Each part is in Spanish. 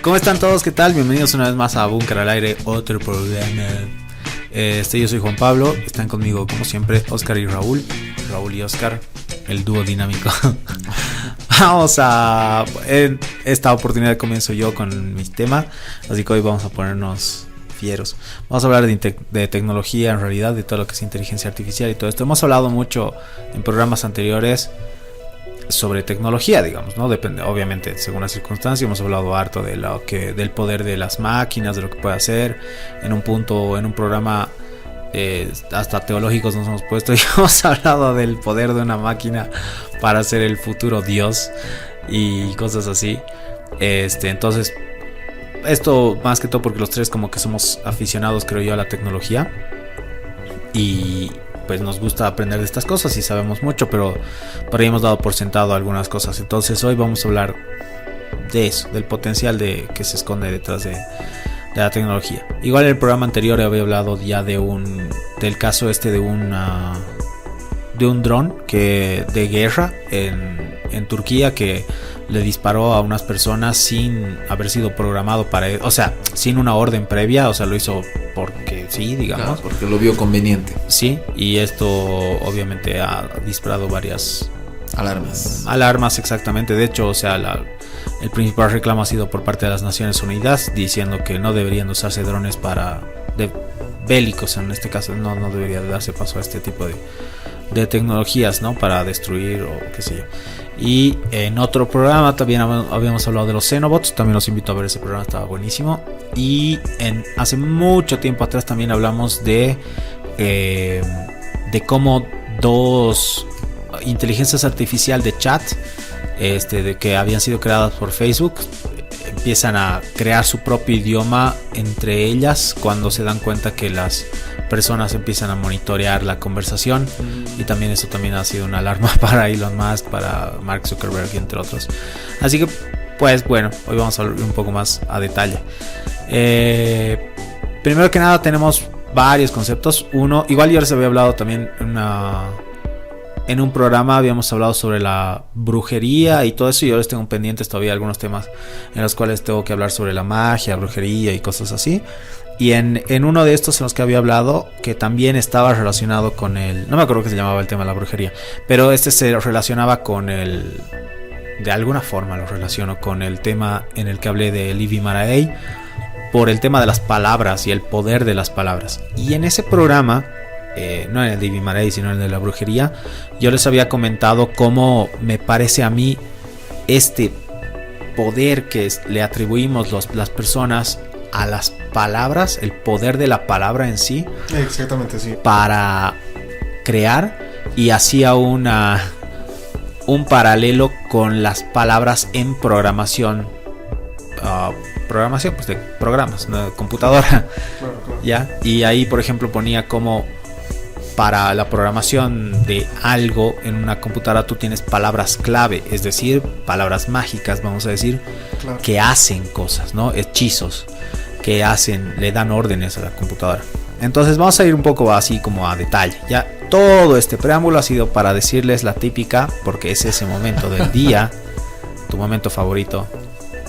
¿Cómo están todos? ¿Qué tal? Bienvenidos una vez más a Búnker al Aire, otro programa. Yo soy Juan Pablo, están conmigo como siempre Oscar y Raúl y Oscar, el dúo dinámico. Vamos a... En esta oportunidad comienzo yo con mi tema, así que hoy vamos a ponernos fieros. Vamos a hablar de tecnología, en realidad, de todo lo que es inteligencia artificial y todo esto. Hemos hablado mucho en programas anteriores sobre tecnología, digamos, ¿no? Depende, obviamente, según la circunstancia. Hemos hablado harto de del poder de las máquinas, de lo que puede hacer. En un programa hasta teológicos nos hemos puesto y hemos hablado del poder de una máquina para ser el futuro Dios y cosas así. Entonces, esto más que todo porque los tres como que somos aficionados, creo yo, a la tecnología y pues nos gusta aprender de estas cosas y sabemos mucho, pero por ahí hemos dado por sentado algunas cosas. Entonces hoy vamos a hablar de eso, del potencial que se esconde detrás de la tecnología. Igual en el programa anterior había hablado ya del caso de un dron de guerra en Turquía que le disparó a unas personas sin haber sido programado para eso, o sea, sin una orden previa, o sea, lo hizo porque sí, digamos. Claro, porque lo vio conveniente. Sí, y esto obviamente ha disparado varias alarmas, exactamente. De hecho, o sea, el principal reclamo ha sido por parte de las Naciones Unidas diciendo que no deberían usarse drones bélicos, en este caso no debería darse paso a este tipo de tecnologías, ¿no? Para destruir o qué sé yo. Y en otro programa también habíamos hablado de los Xenobots. También los invito a ver ese programa, estaba buenísimo. Y hace mucho tiempo atrás también hablamos de cómo dos inteligencias artificiales de chat de que habían sido creadas por Facebook empiezan a crear su propio idioma entre ellas cuando se dan cuenta que las personas empiezan a monitorear la conversación. Y también eso también ha sido una alarma para Elon Musk, para Mark Zuckerberg y entre otros. Así que pues bueno, hoy vamos a hablar un poco más a detalle. Primero que nada tenemos varios conceptos. Uno, igual yo les había hablado también en un programa, habíamos hablado sobre la brujería y todo eso, y yo les tengo pendientes todavía algunos temas en los cuales tengo que hablar sobre la magia, brujería y cosas así. Y en uno de estos en los que había hablado, que también estaba relacionado con no me acuerdo qué se llamaba el tema de la brujería, pero se relacionaba con de alguna forma lo relaciono con el tema en el que hablé de Livi Maraey, por el tema de las palabras y el poder de las palabras. Y en ese programa, no en el de Livi Maraey, sino en el de la brujería, yo les había comentado cómo me parece a mí este poder que le atribuimos las personas a las palabras, el poder de la palabra en sí. Exactamente, sí. Para crear, y hacía un paralelo con las palabras en programación. Programación, pues de programas, ¿no? Computadora. Claro. ¿Ya? Y ahí, por ejemplo, ponía como para la programación de algo en una computadora tú tienes palabras clave, es decir, palabras mágicas, vamos a decir, claro, que hacen cosas, ¿no? Hechizos que le dan órdenes a la computadora. Entonces vamos a ir un poco así como a detalle. Ya todo este preámbulo ha sido para decirles la típica, porque es ese momento del día, tu momento favorito,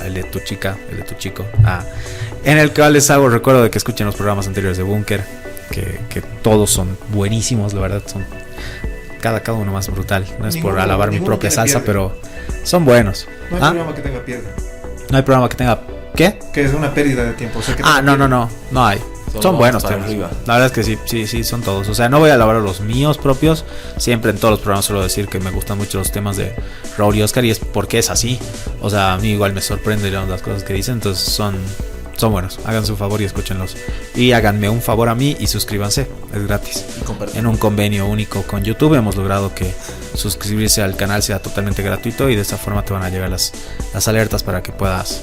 el de tu chica, el de tu chico, en el que les hago recuerdo de que escuchen los programas anteriores de Búnker, que todos son buenísimos, la verdad, son cada uno más brutal. No es por alabar mi propia salsa, pero son buenos. No hay programa que tenga pierde. No hay programa que tenga... ¿Qué? Que es una pérdida de tiempo. O sea, no hay. Son buenos temas. La verdad es que sí, son todos. O sea, no voy a alabar los míos propios. Siempre en todos los programas suelo decir que me gustan mucho los temas de Raúl y Oscar, y es porque es así. O sea, a mí igual me sorprende las cosas que dicen. Entonces son buenos. Hagan su favor y escúchenlos. Y háganme un favor a mí y suscríbanse. Es gratis. En un convenio único con YouTube hemos logrado que suscribirse al canal sea totalmente gratuito, y de esta forma te van a llegar las alertas para que puedas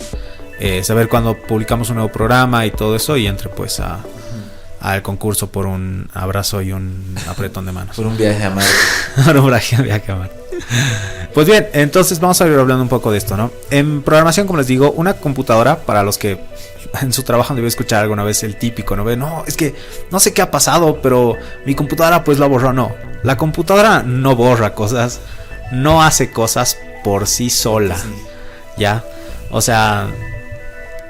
saber cuando publicamos un nuevo programa y todo eso, y entre pues al concurso por un abrazo y un apretón de manos. Por un viaje a Marte. Por un viaje a Marte. Pues bien, entonces vamos a ir hablando un poco de esto, ¿no? En programación, como les digo, una computadora, para los que en su trabajo han debido escuchar alguna vez el típico, ¿no? No, es que no sé qué ha pasado, pero mi computadora pues la borró. No, la computadora no borra cosas, no hace cosas por sí sola, ¿ya? O sea,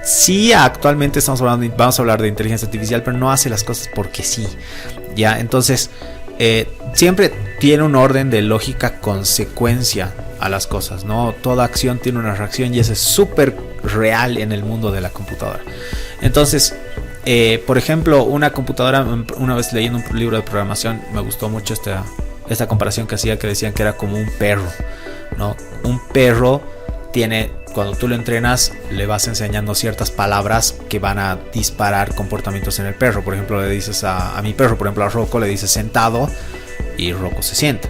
sí, actualmente vamos a hablar de inteligencia artificial, pero no hace las cosas porque sí, ¿ya? Entonces, siempre tiene un orden de lógica consecuencia a las cosas, ¿no? Toda acción tiene una reacción y eso es súper real en el mundo de la computadora. Entonces, por ejemplo, una computadora, una vez leyendo un libro de programación, me gustó mucho esta comparación que hacía, que decían que era como un perro, ¿no? Un perro cuando tú lo entrenas, le vas enseñando ciertas palabras que van a disparar comportamientos en el perro. Por ejemplo, le dices a mi perro, por ejemplo a Rocco, le dices sentado y Rocco se sienta,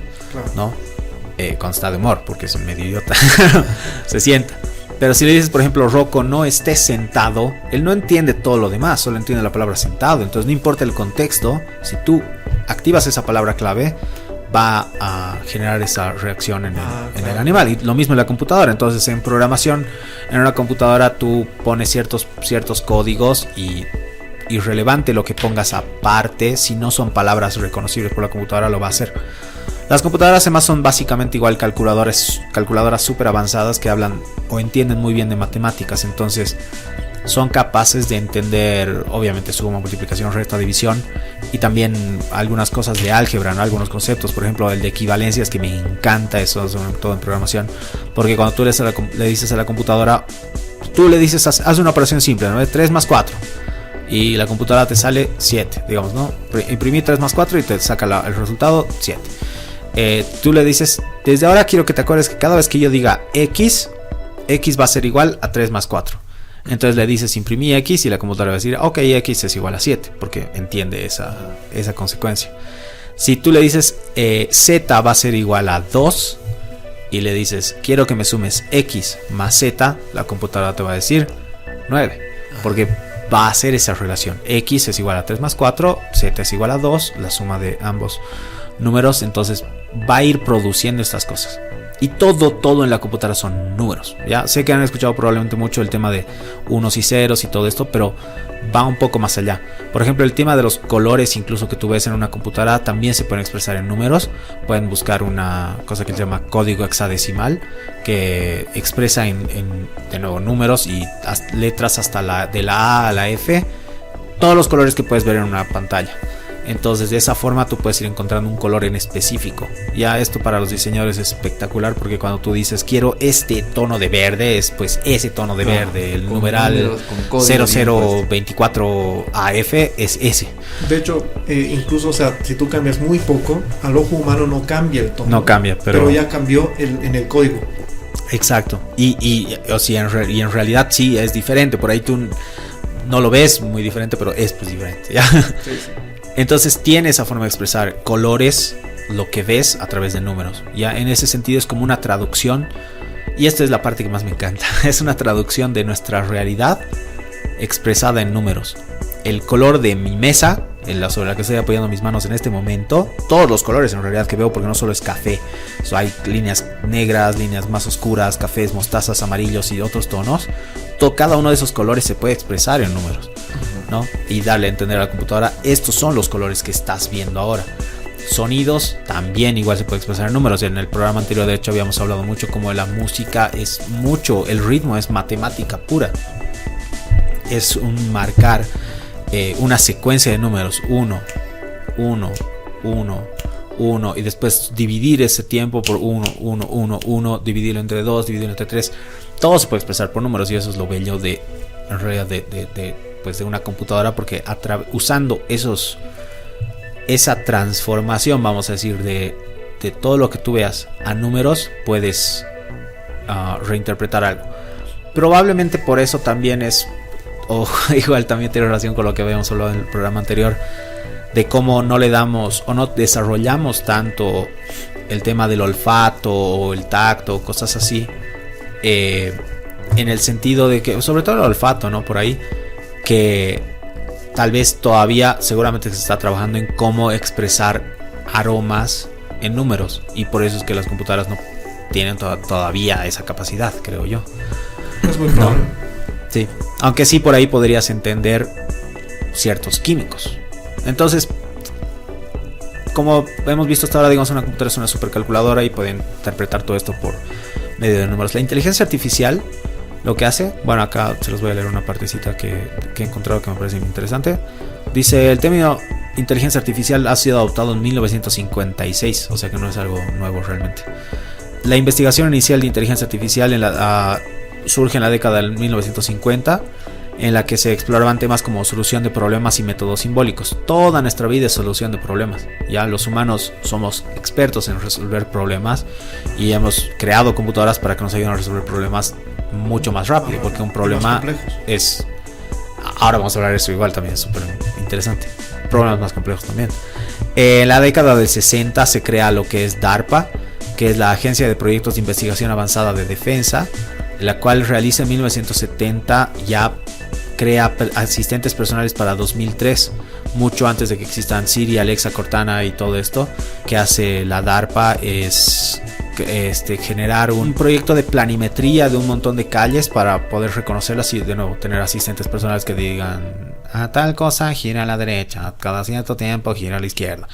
¿no? Cuando está de humor, porque es medio idiota, se sienta. Pero si le dices, por ejemplo, Rocco, no estés sentado, él no entiende todo lo demás, solo entiende la palabra sentado. Entonces no importa el contexto, si tú activas esa palabra clave, va a generar esa reacción en el animal. Y lo mismo en la computadora. Entonces en programación, en una computadora tú pones ciertos códigos y irrelevante lo que pongas aparte, si no son palabras reconocibles por la computadora, lo va a hacer. Las computadoras además son básicamente igual calculadoras súper avanzadas que hablan o entienden muy bien de matemáticas. Entonces son capaces de entender, obviamente, suma, multiplicación, resta, división, y también algunas cosas de álgebra, ¿no? Algunos conceptos, por ejemplo el de equivalencias, que me encanta eso, sobre todo en programación, porque cuando tú le dices a la computadora, tú le dices, haz una operación simple, ¿no? 3 más 4, y la computadora te sale 7, digamos, ¿no? Imprimir 3 más 4 y te saca el resultado 7. Tú le dices, desde ahora quiero que te acuerdes que cada vez que yo diga X va a ser igual a 3 más 4. Entonces le dices imprimí X y la computadora va a decir ok, X es igual a 7, porque entiende esa consecuencia. Si tú le dices Z va a ser igual a 2 y le dices quiero que me sumes X más Z, la computadora te va a decir 9, porque va a hacer esa relación. X es igual a 3 más 4, Z es igual a 2, la suma de ambos números. Entonces va a ir produciendo estas cosas. Y todo en la computadora son números. Ya sé que han escuchado probablemente mucho el tema de unos y ceros y todo esto, pero va un poco más allá. Por ejemplo, el tema de los colores, incluso que tú ves en una computadora, también se pueden expresar en números. Pueden buscar una cosa que se llama código hexadecimal, que expresa de nuevo números y letras hasta de la A a la F, todos los colores que puedes ver en una pantalla. Entonces de esa forma tú puedes ir encontrando un color en específico. Ya esto para los diseñadores es espectacular, porque cuando tú dices quiero este tono de verde, es pues ese tono de verde, el numeral 0024 AF es ese. De hecho, incluso, o sea, si tú cambias muy poco, al ojo humano no cambia el tono. No cambia, pero ya cambió en el código. Exacto. Y en realidad sí es diferente. Por ahí tú no lo ves muy diferente, pero es pues diferente, ¿ya? Sí. Entonces tiene esa forma de expresar colores, lo que ves a través de números. Ya en ese sentido es como una traducción, y esta es la parte que más me encanta. Es una traducción de nuestra realidad expresada en números. El color de mi mesa, sobre la que estoy apoyando mis manos en este momento, todos los colores en realidad que veo, porque no solo es café, hay líneas negras, líneas más oscuras, cafés, mostazas, amarillos y otros tonos. Cada uno de esos colores se puede expresar en números, ¿no? Y darle a entender a la computadora, estos son los colores que estás viendo ahora. Sonidos también igual se puede expresar en números. En el programa anterior de hecho habíamos hablado mucho como la música es mucho, el ritmo es matemática pura, es un marcar una secuencia de números, 1, 1, 1, 1, y después dividir ese tiempo por 1, 1, 1, 1, dividirlo entre 2, dividirlo entre 3. Todo se puede expresar por números, y eso es lo bello en realidad de una computadora, porque usando esa transformación, vamos a decir, de todo lo que tú veas a números, puedes reinterpretar algo. Probablemente por eso también igual también tiene relación con lo que habíamos hablado en el programa anterior, de cómo no le damos o no desarrollamos tanto el tema del olfato o el tacto, cosas así, en el sentido de que, sobre todo el olfato, ¿no? Por ahí, que tal vez todavía seguramente se está trabajando en cómo expresar aromas en números, y por eso es que las computadoras no tienen todavía esa capacidad, creo yo. Es muy probable. ¿No? Sí, aunque sí por ahí podrías entender ciertos químicos. Entonces como hemos visto hasta ahora, digamos, una computadora es una supercalculadora y puede interpretar todo esto por medio de números. La inteligencia artificial lo que hace, bueno, acá se los voy a leer una partecita que he encontrado que me parece muy interesante. Dice: el término inteligencia artificial ha sido adoptado en 1956, o sea que no es algo nuevo realmente. La investigación inicial de inteligencia artificial surge en la década del 1950, en la que se exploraban temas como solución de problemas y métodos simbólicos. Toda nuestra vida es solución de problemas. Ya los humanos somos expertos en resolver problemas y hemos creado computadoras para que nos ayuden a resolver problemas mucho más rápido, porque un problema es... Ahora vamos a hablar de eso igual, también es súper interesante. Problemas más complejos también. En la década del 60 se crea lo que es DARPA, que es la Agencia de Proyectos de Investigación Avanzada de Defensa, la cual realiza en 1970, ya crea asistentes personales para 2003, mucho antes de que existan Siri, Alexa, Cortana y todo esto. Que hace la DARPA es generar un proyecto de planimetría de un montón de calles para poder reconocerlas y de nuevo tener asistentes personales que digan: tal cosa gira a la derecha, cada cierto tiempo gira a la izquierda.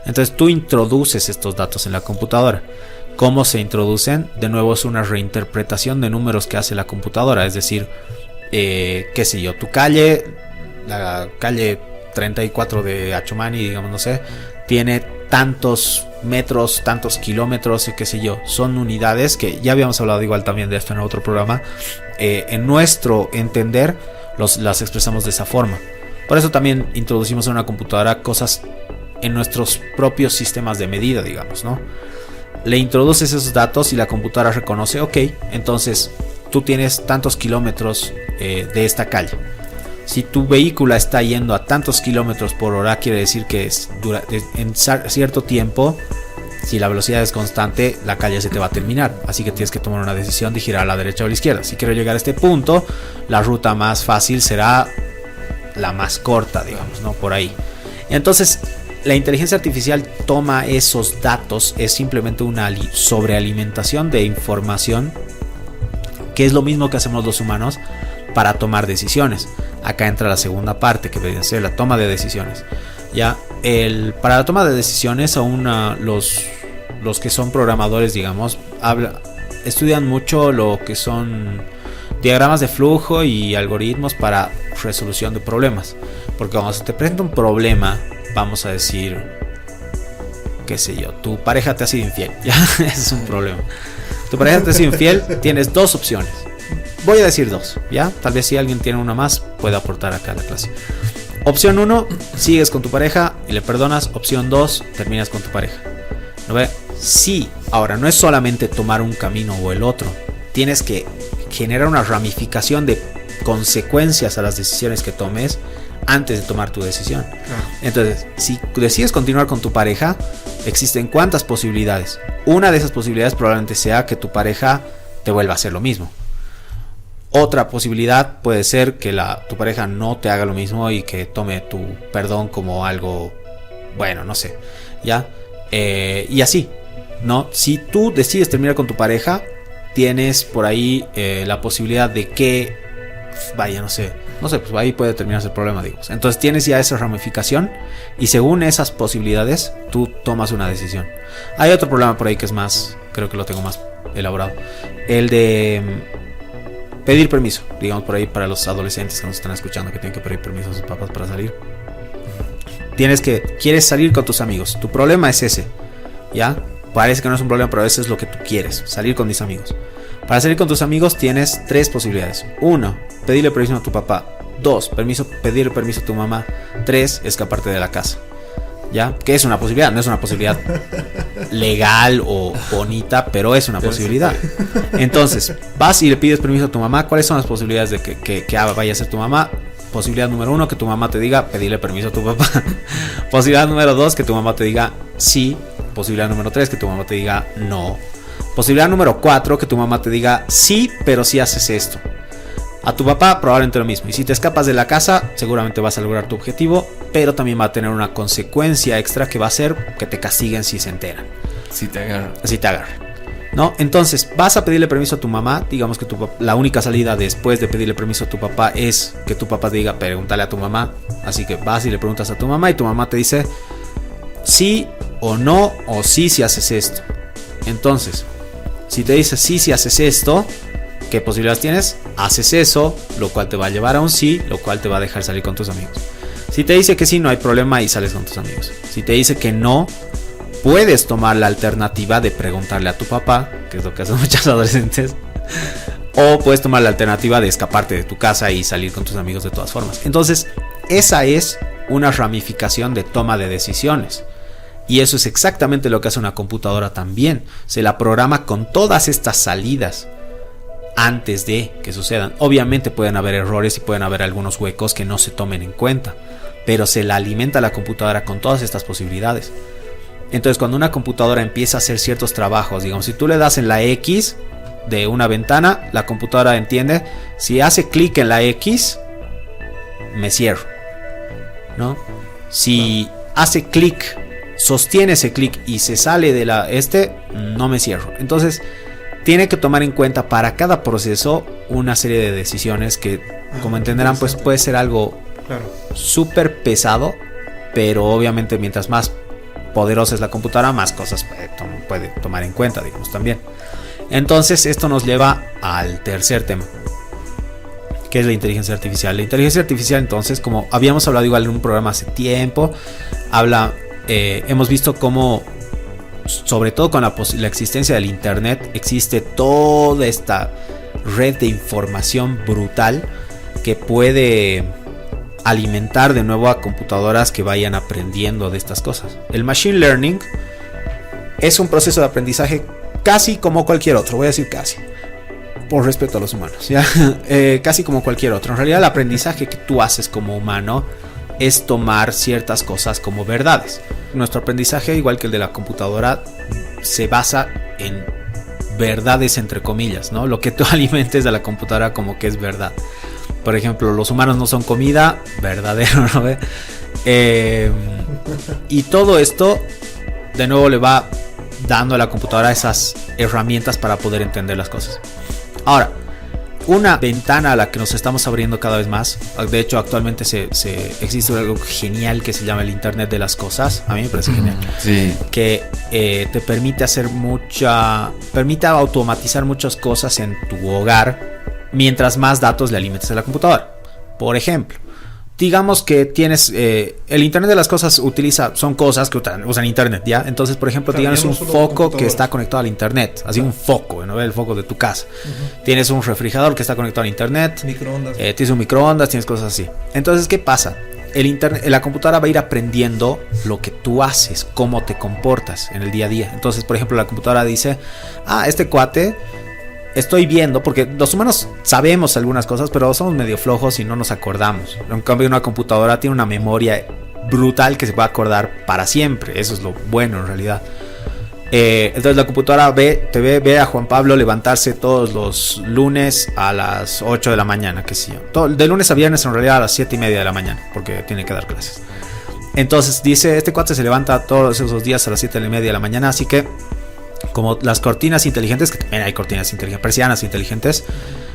Entonces tú introduces estos datos en la computadora. ¿Cómo se introducen? De nuevo es una reinterpretación de números que hace la computadora. Es decir, qué sé yo, tu calle, la calle 34 de Achumani, digamos, no sé, tiene tantos metros, tantos kilómetros, qué sé yo. Son unidades que ya habíamos hablado igual también de esto en otro programa. En nuestro entender las expresamos de esa forma. Por eso también introducimos en una computadora cosas en nuestros propios sistemas de medida, digamos, ¿no? Le introduces esos datos y la computadora reconoce: ok, entonces tú tienes tantos kilómetros de esta calle. Si tu vehículo está yendo a tantos kilómetros por hora, quiere decir que en cierto tiempo, si la velocidad es constante, la calle se te va a terminar. Así que tienes que tomar una decisión de girar a la derecha o a la izquierda. Si quiero llegar a este punto, la ruta más fácil será la más corta, digamos, ¿no? Por ahí. Entonces, la inteligencia artificial toma esos datos, es simplemente una sobrealimentación de información, que es lo mismo que hacemos los humanos para tomar decisiones. Acá entra la segunda parte, que viene a ser la toma de decisiones. Ya, para la toma de decisiones, aún los que son programadores, digamos, estudian mucho lo que son diagramas de flujo y algoritmos para resolución de problemas. Porque cuando se te presenta un problema, vamos a decir, qué sé yo, tu pareja te ha sido infiel, ya, ese es un problema. Tu pareja te ha sido infiel, tienes dos opciones. Voy a decir dos, ya, tal vez si alguien tiene una más, puede aportar acá a la clase. Opción 1, sigues con tu pareja y le perdonas. Opción 2, terminas con tu pareja. ¿No ve? Sí, ahora no es solamente tomar un camino o el otro, tienes que generar una ramificación de consecuencias a las decisiones que tomes antes de tomar tu decisión. Entonces, si decides continuar con tu pareja, existen cuántas posibilidades. Una de esas posibilidades probablemente sea que tu pareja te vuelva a hacer lo mismo. Otra posibilidad puede ser que tu pareja no te haga lo mismo y que tome tu perdón como algo bueno, no sé, ¿ya? Y así, ¿no? Si tú decides terminar con tu pareja, tienes por ahí la posibilidad de que, vaya, no sé, pues ahí puede terminarse el problema, digo. Entonces tienes ya esa ramificación y según esas posibilidades, tú tomas una decisión. Hay otro problema por ahí que es más, creo que lo tengo más elaborado. El de pedir permiso, digamos, por ahí para los adolescentes que nos están escuchando, que tienen que pedir permiso a sus papás para salir. Quieres salir con tus amigos, tu problema es ese, ¿ya? Parece que no es un problema, pero a veces es lo que tú quieres, salir con mis amigos. Para salir con tus amigos tienes tres posibilidades. 1, pedirle permiso a tu papá. 2, pedirle permiso a tu mamá. 3, escaparte de la casa. ¿Ya? Que es una posibilidad, no es una posibilidad legal o bonita, pero es una posibilidad. Entonces, vas y le pides permiso a tu mamá. ¿Cuáles son las posibilidades de que vaya a ser tu mamá? Posibilidad número 1, que tu mamá te diga, pedirle permiso a tu papá. Posibilidad número 2, que tu mamá te diga sí. Posibilidad número 3, que tu mamá te diga no. Posibilidad número 4, que tu mamá te diga sí, pero si haces esto. A tu papá probablemente lo mismo. Y si te escapas de la casa, seguramente vas a lograr tu objetivo, pero también va a tener una consecuencia extra que va a ser que te castiguen si se enteran. Si te agarran. ¿No? Entonces vas a pedirle permiso a tu mamá. Digamos que la única salida después de pedirle permiso a tu papá es que tu papá te diga, pregúntale a tu mamá. Así que vas y le preguntas a tu mamá y tu mamá te dice, sí o no, o sí si haces esto. Entonces, si te dice sí si haces esto, ¿qué posibilidades tienes? Haces eso, lo cual te va a llevar a un sí, lo cual te va a dejar salir con tus amigos. Si te dice que sí, no hay problema y sales con tus amigos. Si te dice que no, puedes tomar la alternativa de preguntarle a tu papá, que es lo que hacen muchos adolescentes, o puedes tomar la alternativa de escaparte de tu casa y salir con tus amigos de todas formas. Entonces, esa es una ramificación de toma de decisiones. Y eso es exactamente lo que hace una computadora también. Se la programa con todas estas salidas antes de que sucedan. Obviamente pueden haber errores y pueden haber algunos huecos que no se tomen en cuenta, pero se la alimenta la computadora con todas estas posibilidades. Entonces, cuando una computadora empieza a hacer ciertos trabajos, digamos, si tú le das en la X de una ventana, la computadora entiende, si hace clic en la X, me cierro, ¿no? Si hace clic, sostiene ese clic y se sale de no me cierro. Entonces, tiene que tomar en cuenta para cada proceso una serie de decisiones que, como entenderán, pues puede ser algo súper pesado, pero obviamente mientras más poderosa es la computadora, más cosas puede tomar en cuenta, digamos, también. Entonces, esto nos lleva al tercer tema, que es la inteligencia artificial. La inteligencia artificial, entonces, como habíamos hablado igual en un programa hace tiempo, hemos visto cómo, sobre todo con la existencia del internet, existe toda esta red de información brutal que puede alimentar de nuevo a computadoras que vayan aprendiendo de estas cosas. El machine learning es un proceso de aprendizaje casi como cualquier otro, voy a decir casi, por respeto a los humanos, ¿ya? Casi como cualquier otro. En realidad, el aprendizaje que tú haces como humano es tomar ciertas cosas como verdades. Nuestro aprendizaje, igual que el de la computadora, se basa en verdades entre comillas, ¿no? Lo que tú alimentes a la computadora como que es verdad. Por ejemplo, los humanos no son comida, verdadero, ¿no? Y todo esto, de nuevo, le va dando a la computadora esas herramientas para poder entender las cosas. Ahora, una ventana a la que nos estamos abriendo cada vez más, de hecho actualmente existe algo genial que se llama el Internet de las Cosas. A mí me parece genial, sí. Que te permite permite automatizar muchas cosas en tu hogar mientras más datos le alimentes a la computadora. Por ejemplo, digamos que tienes el Internet de las Cosas son cosas que usan Internet, ¿ya? Entonces, por ejemplo, tienes un foco que está conectado al Internet, así un foco, ¿no? El foco de tu casa. Tienes un refrigerador que está conectado al Internet. Microondas. Tienes un microondas, tienes cosas así. Entonces, ¿qué pasa? La computadora va a ir aprendiendo lo que tú haces, cómo te comportas en el día a día. Entonces, por ejemplo, la computadora dice, este cuate, estoy viendo, porque los humanos sabemos algunas cosas, pero somos medio flojos y no nos acordamos. En cambio, una computadora tiene una memoria brutal que se puede acordar para siempre. Eso es lo bueno en realidad. Entonces la computadora ve a Juan Pablo levantarse todos los lunes a las 8 de la mañana, qué sé yo. De lunes a viernes en realidad a las 7:30 de la mañana, porque tiene que dar clases. Entonces dice, este cuate se levanta todos esos días a las 7:30 de la mañana, así que como las cortinas inteligentes, que también hay cortinas inteligentes, persianas inteligentes,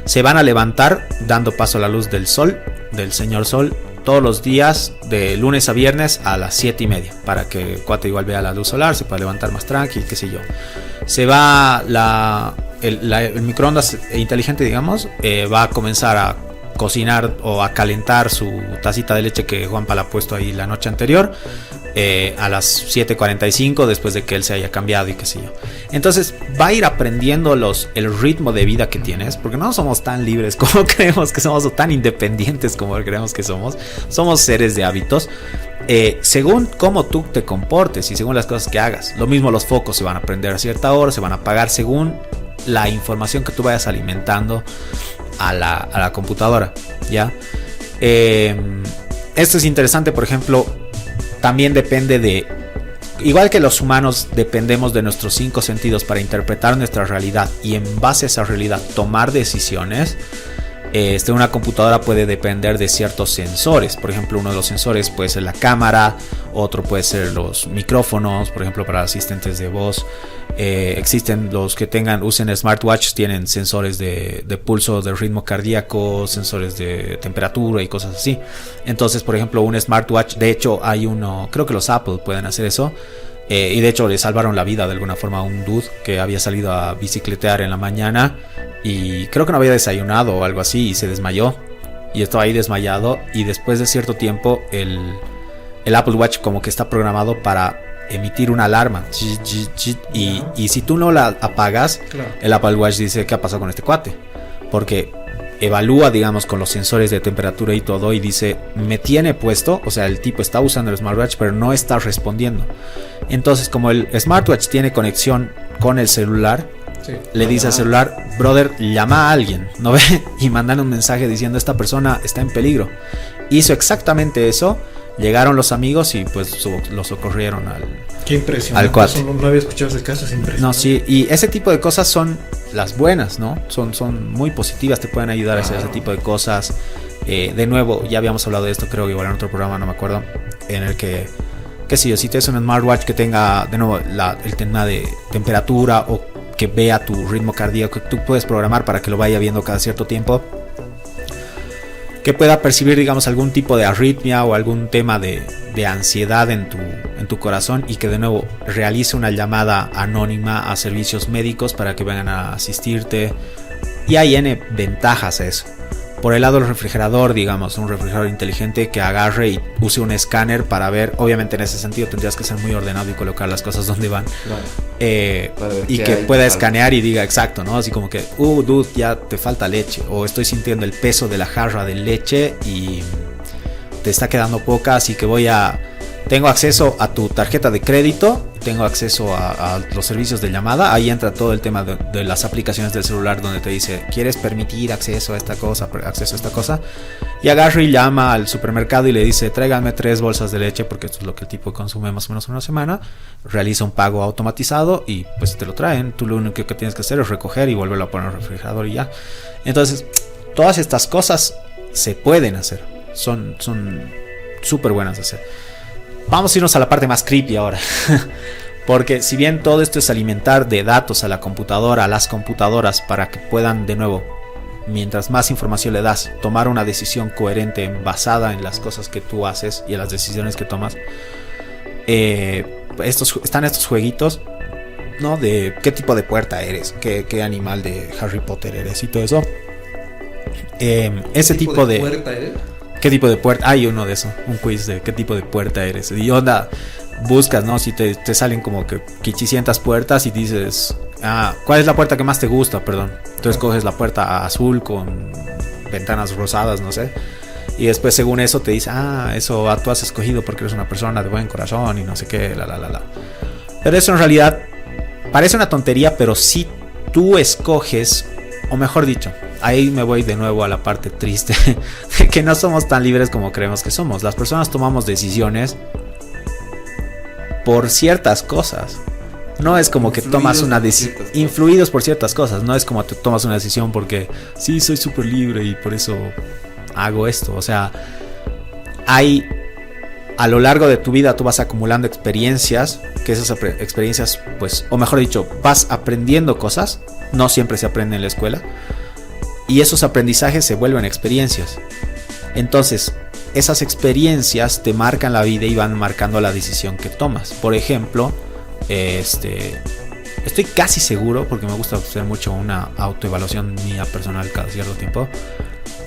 se van a levantar dando paso a la luz del sol, del señor sol, todos los días de lunes a viernes a las 7:30, para que el cuate igual vea la luz solar, se pueda levantar más tranqui, qué sé yo. Se va el microondas inteligente, digamos, va a comenzar a cocinar o a calentar su tacita de leche que Juanpa la ha puesto ahí la noche anterior, a las 7:45, después de que él se haya cambiado y qué sé yo. Entonces va a ir aprendiendo el ritmo de vida que tienes, porque no somos tan libres como creemos que somos, o tan independientes como creemos que somos. Somos seres de hábitos, según cómo tú te comportes y según las cosas que hagas. Lo mismo, los focos se van a prender a cierta hora, se van a apagar según la información que tú vayas alimentando a la computadora, ¿ya? Esto es interesante, por ejemplo, también depende de, igual que los humanos dependemos de nuestros 5 sentidos para interpretar nuestra realidad y en base a esa realidad tomar decisiones, Una computadora puede depender de ciertos sensores. Por ejemplo, uno de los sensores puede ser la cámara, otro puede ser los micrófonos, por ejemplo, para asistentes de voz. Existen los que usen smartwatch, tienen sensores de pulso, de ritmo cardíaco, sensores de temperatura y cosas así. Entonces, por ejemplo, un smartwatch, de hecho hay uno, creo que los Apple pueden hacer eso. Y de hecho le salvaron la vida de alguna forma a un dude que había salido a bicicletear en la mañana y creo que no había desayunado o algo así y se desmayó y estaba ahí desmayado, y después de cierto tiempo el Apple Watch como que está programado para emitir una alarma y si tú no la apagas, claro, el Apple Watch dice ¿qué ha pasado con este cuate? Porque evalúa, digamos, con los sensores de temperatura y todo, y dice, me tiene puesto, o sea, el tipo está usando el smartwatch pero no está respondiendo. Entonces, como el smartwatch tiene conexión con el celular, sí, le dice al celular, brother, llama a alguien, ¿no ve? Y mandan un mensaje diciendo, esta persona está en peligro. Hizo exactamente eso. Llegaron los amigos y pues lo socorrieron Qué impresionante. Al cuate. No había escuchado ese caso, es impresionante. No, sí, y ese tipo de cosas son las buenas, ¿no? Son muy positivas, te pueden ayudar a hacer ese tipo de cosas. De nuevo, ya habíamos hablado de esto, creo que igual en otro programa, no me acuerdo, en el que, qué sé yo, si tienes un smartwatch que tenga, de nuevo, el tema de temperatura o que vea tu ritmo cardíaco, que tú puedes programar para que lo vaya viendo cada cierto tiempo, que pueda percibir, digamos, algún tipo de arritmia o algún tema de ansiedad en tu corazón, y que de nuevo realice una llamada anónima a servicios médicos para que vengan a asistirte. Y hay N ventajas a eso. Por el lado del refrigerador, digamos, un refrigerador inteligente que agarre y use un escáner para ver, obviamente en ese sentido tendrías que ser muy ordenado y colocar las cosas donde van, claro. Y que pueda escanear y diga exacto, ¿no? Así como que, dude, ya te falta leche, o estoy sintiendo el peso de la jarra de leche y te está quedando poca, así que tengo acceso a tu tarjeta de crédito, tengo acceso a los servicios de llamada. Ahí entra todo el tema de las aplicaciones del celular, donde te dice, ¿quieres permitir acceso a esta cosa? Y agarra y llama al supermercado y le dice, tráiganme 3 bolsas de leche, porque esto es lo que el tipo consume más o menos una semana. Realiza un pago automatizado y pues te lo traen. Tú lo único que tienes que hacer es recoger y volverlo a poner en el refrigerador y ya. Entonces, todas estas cosas se pueden hacer. Son súper buenas de hacer. Vamos a irnos a la parte más creepy ahora. Porque si bien todo esto es alimentar de datos a la computadora, a las computadoras, para que puedan, de nuevo, mientras más información le das, tomar una decisión coherente basada en las cosas que tú haces y en las decisiones que tomas, están estos jueguitos, ¿no? De qué tipo de puerta eres, qué animal de Harry Potter eres y todo eso. Ese tipo de puerta eres. ¿Qué tipo de puerta? Hay uno de eso, un quiz de qué tipo de puerta eres. Y onda, buscas, ¿no? Si te salen como que 500 puertas y dices, ¿cuál es la puerta que más te gusta? Perdón. Entonces coges la puerta azul con ventanas rosadas, no sé. Y después, según eso, te dice, eso tú has escogido porque eres una persona de buen corazón y no sé qué, Pero eso en realidad parece una tontería, pero si tú escoges, o mejor dicho, ahí me voy de nuevo a la parte triste de que no somos tan libres como creemos que somos. Las personas tomamos decisiones por ciertas cosas. No es como que tomas una decisión influidos por ciertas cosas. No es como que tomas una decisión porque sí, soy súper libre y por eso hago esto. O sea, a lo largo de tu vida tú vas acumulando experiencias, que esas experiencias, pues, o mejor dicho, vas aprendiendo cosas. No siempre se aprende en la escuela. Y esos aprendizajes se vuelven experiencias. Entonces, esas experiencias te marcan la vida y van marcando la decisión que tomas. Por ejemplo, estoy casi seguro, porque me gusta hacer mucho una autoevaluación mía personal cada cierto tiempo.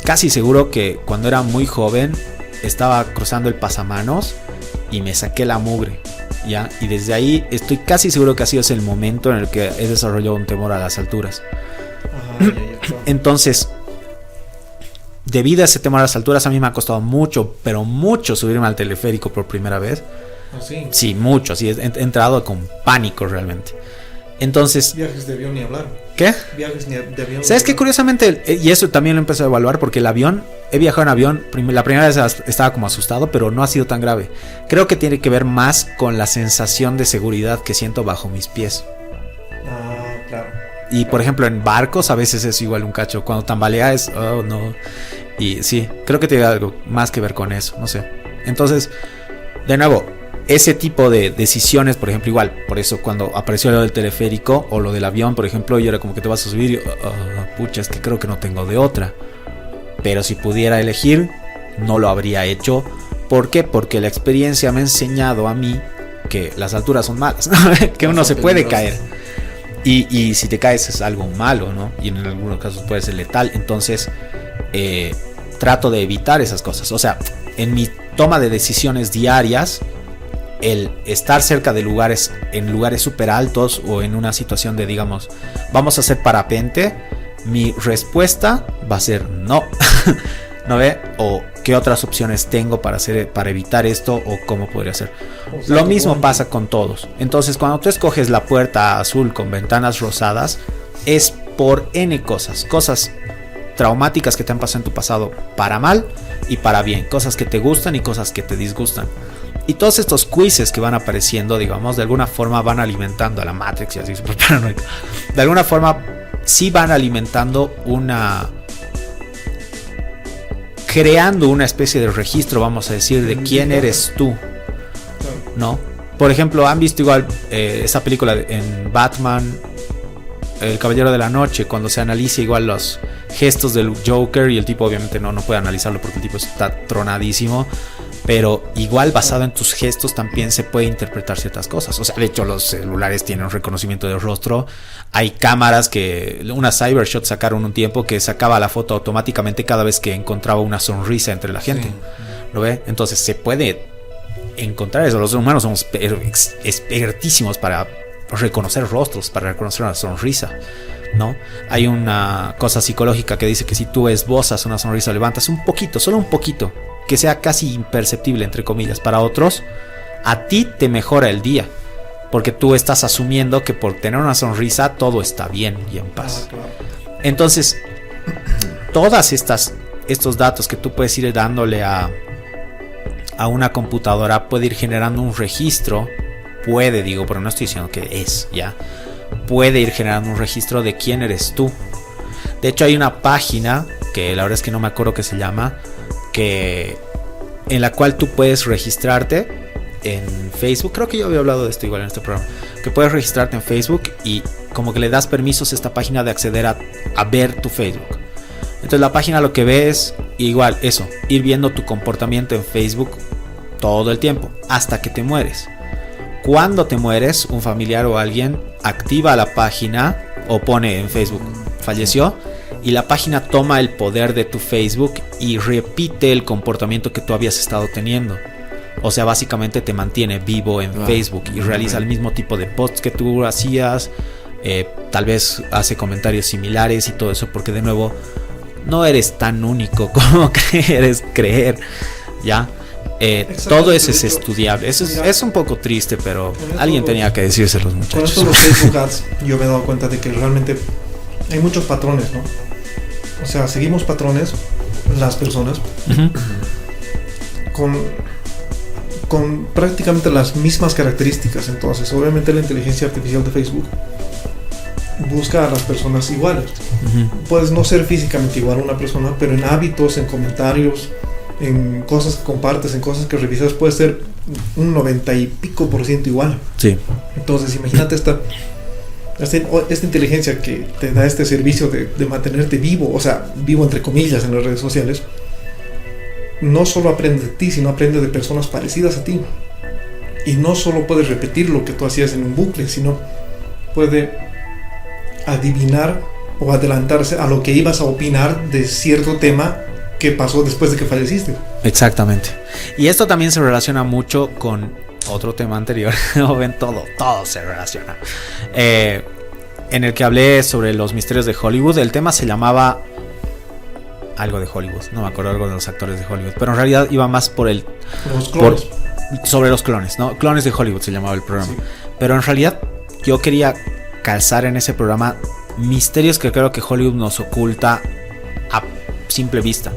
Casi seguro que cuando era muy joven estaba cruzando el pasamanos y me saqué la mugre, ¿ya? Y desde ahí estoy casi seguro que ha sido ese el momento en el que he desarrollado un temor a las alturas. Entonces, debido a ese temor a las alturas, a mí me ha costado mucho, pero mucho, subirme al teleférico por primera vez. ¿Sí? Sí, mucho, sí, he entrado con pánico realmente. Entonces, viajes de avión ni hablar. ¿Qué? Viajes de avión. ¿Sabes qué? Curiosamente, y eso también lo empecé a evaluar, porque el avión, he viajado en avión, la primera vez estaba como asustado, pero no ha sido tan grave. Creo que tiene que ver más con la sensación de seguridad que siento bajo mis pies. Claro. Y por ejemplo en barcos a veces es igual un cacho. Cuando tambalea es, oh no. Y sí, creo que tiene algo más que ver con eso, no sé. Entonces, de nuevo, ese tipo de decisiones, por ejemplo, igual, por eso cuando apareció lo del teleférico o lo del avión, por ejemplo, yo era como que te vas a subir y pucha, es que creo que no tengo de otra. Pero si pudiera elegir, no lo habría hecho. ¿Por qué? Porque la experiencia me ha enseñado a mí que las alturas son malas, que uno se puede caer. Y si te caes es algo malo, ¿no? Y en algunos casos puede ser letal. Entonces, trato de evitar esas cosas. O sea, en mi toma de decisiones diarias, el estar cerca de lugares, en lugares súper altos o en una situación de, digamos, vamos a hacer parapente, mi respuesta va a ser no. ¿No ve? O qué otras opciones tengo para evitar esto, o cómo podría ser. Lo mismo pasa con todos. Entonces, cuando tú escoges la puerta azul con ventanas rosadas, es por N cosas traumáticas que te han pasado en tu pasado, para mal y para bien, cosas que te gustan y cosas que te disgustan. Y todos estos quizzes que van apareciendo, digamos, de alguna forma van alimentando a la Matrix, y así súper paranoico. De alguna forma sí van alimentando creando una especie de registro, vamos a decir, de quién eres tú, ¿no? Por ejemplo, han visto igual esa película en Batman, El Caballero de la Noche, cuando se analiza igual los gestos del Joker, y el tipo obviamente no puede analizarlo porque el tipo está tronadísimo, pero igual basado en tus gestos también se puede interpretar ciertas cosas. O sea, de hecho los celulares tienen un reconocimiento de rostro. Hay cámaras una Cybershot sacaron un tiempo que sacaba la foto automáticamente cada vez que encontraba una sonrisa entre la gente. Sí. ¿Lo ve? Entonces se puede encontrar eso. Los humanos somos expertísimos para reconocer rostros, para reconocer una sonrisa, ¿no? Hay una cosa psicológica que dice que si tú esbozas una sonrisa, levantas un poquito, solo un poquito, que sea casi imperceptible entre comillas para otros, a ti te mejora el día, porque tú estás asumiendo que por tener una sonrisa todo está bien y en paz. Claro. Entonces, todas estos datos que tú puedes ir dándole a una computadora puede ir generando un registro, pero no estoy diciendo que es, ya, puede ir generando un registro de quién eres tú. De hecho hay una página que la verdad es que no me acuerdo qué se llama, en la cual tú puedes registrarte en Facebook. Creo que yo había hablado de esto igual en este programa, que puedes registrarte en Facebook y como que le das permisos a esta página de acceder a ver tu Facebook. Entonces la página lo que ve es igual eso, ir viendo tu comportamiento en Facebook todo el tiempo hasta que te mueres. Cuando te mueres, un familiar o alguien activa la página o pone en Facebook falleció, y la página toma el poder de tu Facebook y repite el comportamiento que tú habías estado teniendo. O sea, básicamente te mantiene vivo en Facebook y realiza el mismo tipo de posts que tú hacías, tal vez hace comentarios similares y todo eso, porque de nuevo no eres tan único como quieres creer, ¿ya? Todo eso es estudiable. Eso es un poco triste, pero alguien tenía que decirse los muchachos. Con esto los Facebook Ads, yo me he dado cuenta de que realmente hay muchos patrones, ¿no? O sea, seguimos patrones, las personas, con prácticamente las mismas características. Entonces, obviamente la inteligencia artificial de Facebook busca a las personas iguales. Puedes no ser físicamente igual a una persona, pero en hábitos, en comentarios, en cosas que compartes, en cosas que revisas, puede ser un 90 y pico % igual. Sí. Entonces imagínate esta inteligencia que te da este servicio de mantenerte vivo, o sea, vivo entre comillas en las redes sociales. No solo aprende de ti, sino aprende de personas parecidas a ti. Y no solo puedes repetir lo que tú hacías en un bucle, sino puede adivinar o adelantarse a lo que ibas a opinar de cierto tema que pasó después de que falleciste. Exactamente. Y esto también se relaciona mucho con otro tema anterior. Ven, todo se relaciona. En el que hablé sobre los misterios de Hollywood. El tema se llamaba algo de Hollywood, no me acuerdo, algo de los actores de Hollywood, pero en realidad iba más por los clones. Sobre los clones, ¿no? Clones de Hollywood se llamaba el programa. Sí. Pero en realidad yo quería calzar en ese programa misterios que creo que Hollywood nos oculta a simple vista.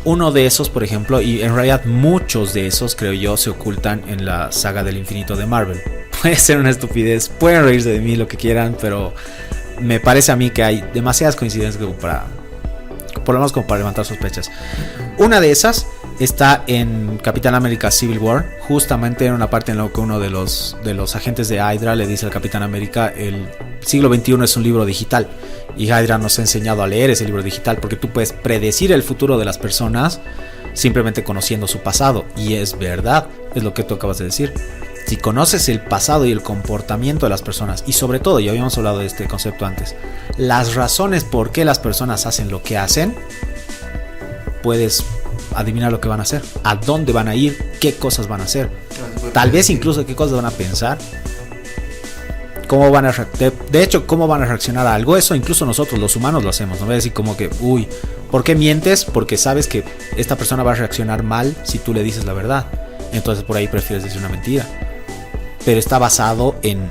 Uno de esos, por ejemplo, y en realidad muchos de esos, creo yo, se ocultan en la saga del infinito de Marvel. Puede ser una estupidez, pueden reírse de mí lo que quieran, pero me parece a mí que hay demasiadas coincidencias como para, por lo menos como para levantar sospechas. Una de esas está en Capitán América Civil War, justamente en una parte en la que uno de los agentes de Hydra le dice al Capitán América: el siglo XXI es un libro digital, y Hydra nos ha enseñado a leer ese libro digital, porque tú puedes predecir el futuro de las personas simplemente conociendo su pasado. Y es verdad, es lo que tú acabas de decir. Si conoces el pasado y el comportamiento de las personas, y sobre todo, ya habíamos hablado de este concepto antes, las razones por qué las personas hacen lo que hacen, puedes adivinar lo que van a hacer, a dónde van a ir, qué cosas van a hacer, tal vez incluso qué cosas van a pensar, cómo van a de hecho cómo van a reaccionar a algo. Eso incluso nosotros los humanos lo hacemos, no voy a decir como que uy, ¿por qué mientes? Porque sabes que esta persona va a reaccionar mal si tú le dices la verdad, entonces por ahí prefieres decir una mentira. Pero está basado en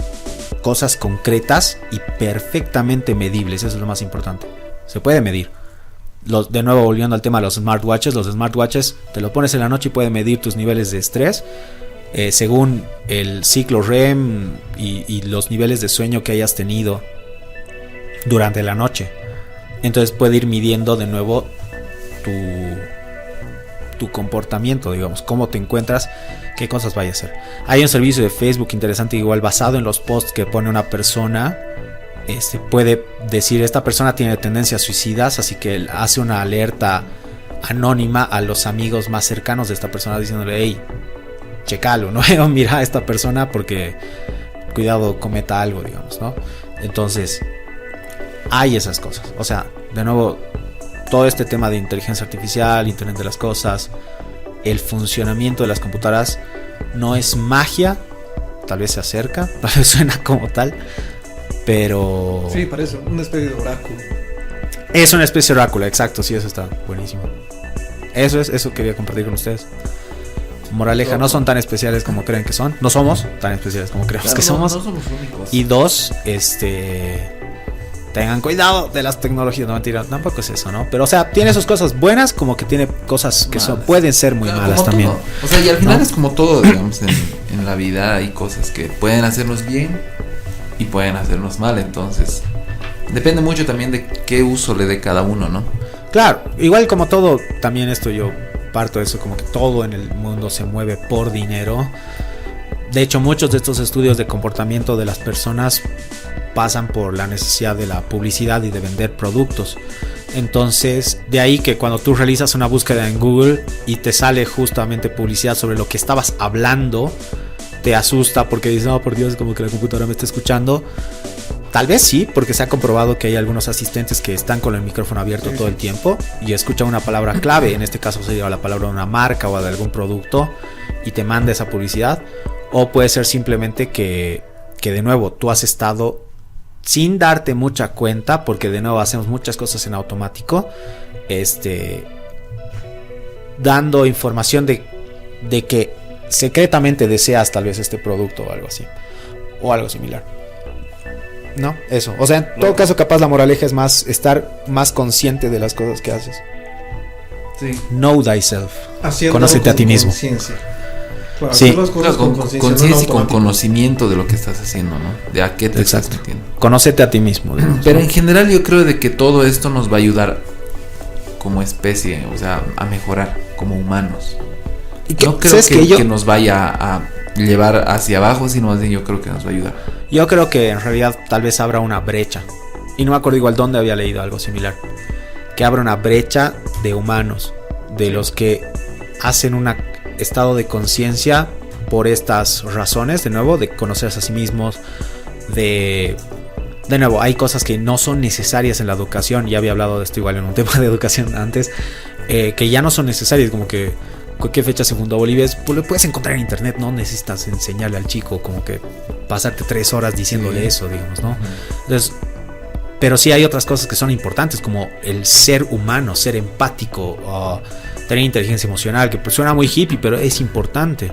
cosas concretas y perfectamente medibles. Eso es lo más importante. Se puede medir. De nuevo, volviendo al tema de los smartwatches. Los smartwatches te lo pones en la noche y puede medir tus niveles de estrés según el ciclo REM y los niveles de sueño que hayas tenido durante la noche. Entonces puede ir midiendo de nuevo tu comportamiento, digamos, cómo te encuentras, qué cosas vaya a hacer. Hay un servicio de Facebook interesante, igual basado en los posts que pone una persona. Puede decir: esta persona tiene tendencias suicidas, así que él hace una alerta anónima a los amigos más cercanos de esta persona, diciéndole: hey, checalo, ¿no? Mira a esta persona porque cuidado cometa algo, digamos, ¿no? Entonces hay esas cosas. O sea, de nuevo, todo este tema de inteligencia artificial, internet de las cosas, el funcionamiento de las computadoras no es magia, tal vez se acerca, tal vez suena como tal, pero sí, parece una especie de oráculo. Es una especie de oráculo, exacto, sí, eso está buenísimo. Eso quería compartir con ustedes. Moraleja, no son tan especiales como creen que son. No somos tan especiales como creemos que somos. No somos únicos. Y dos, tengan cuidado de las tecnologías. No, mentira, tampoco es eso, ¿no? Pero, o sea, tiene sus cosas buenas, como que tiene cosas que pueden ser muy malas también. Todo. O sea, y al final, ¿no?, es como todo, digamos, en la vida hay cosas que pueden hacernos bien y pueden hacernos mal. Entonces, depende mucho también de qué uso le dé cada uno, ¿no? Claro, igual como todo, también esto yo parto de eso, como que todo en el mundo se mueve por dinero. De hecho, muchos de estos estudios de comportamiento de las personas pasan por la necesidad de la publicidad y de vender productos. Entonces, de ahí que cuando tú realizas una búsqueda en Google y te sale justamente publicidad sobre lo que estabas hablando, te asusta porque dices: no, por Dios, como que la computadora me está escuchando. Tal vez sí, porque se ha comprobado que hay algunos asistentes que están con el micrófono abierto todo el tiempo y escuchan una palabra clave, en este caso sería la palabra de una marca o de algún producto, y te manda esa publicidad. O puede ser simplemente que de nuevo tú has estado sin darte mucha cuenta, porque de nuevo hacemos muchas cosas en automático, dando información de que secretamente deseas tal vez este producto o algo así, o algo similar. No, eso. O sea, en todo caso, capaz la moraleja es más estar más consciente de las cosas que haces. Sí. Know thyself. Haciendo Conócete a ti mismo. Conciencia. Claro, sí. Con conciencia y con conocimiento de lo que estás haciendo, ¿no? De a qué te estás metiendo. Conócete a ti mismo. Pero en general yo creo de que todo esto nos va a ayudar como especie, o sea, a mejorar como humanos. Y que, no creo que nos vaya a llevar hacia abajo, sino más bien yo creo que nos va a ayudar. Yo creo que en realidad tal vez abra una brecha. Y no me acuerdo igual dónde había leído algo similar. Que abra una brecha de humanos, de los que hacen un estado de conciencia por estas razones, de nuevo, de conocerse a sí mismos, de nuevo, hay cosas que no son necesarias en la educación. Ya había hablado de esto igual en un tema de educación antes, que ya no son necesarias, como que ¿qué fecha se fundó Bolivia? Pues lo puedes encontrar en internet, no necesitas enseñarle al chico como que pasarte 3 horas diciéndole eso, digamos, ¿no? Entonces, pero sí hay otras cosas que son importantes, como el ser humano, ser empático, tener inteligencia emocional, que pues suena muy hippie, pero es importante.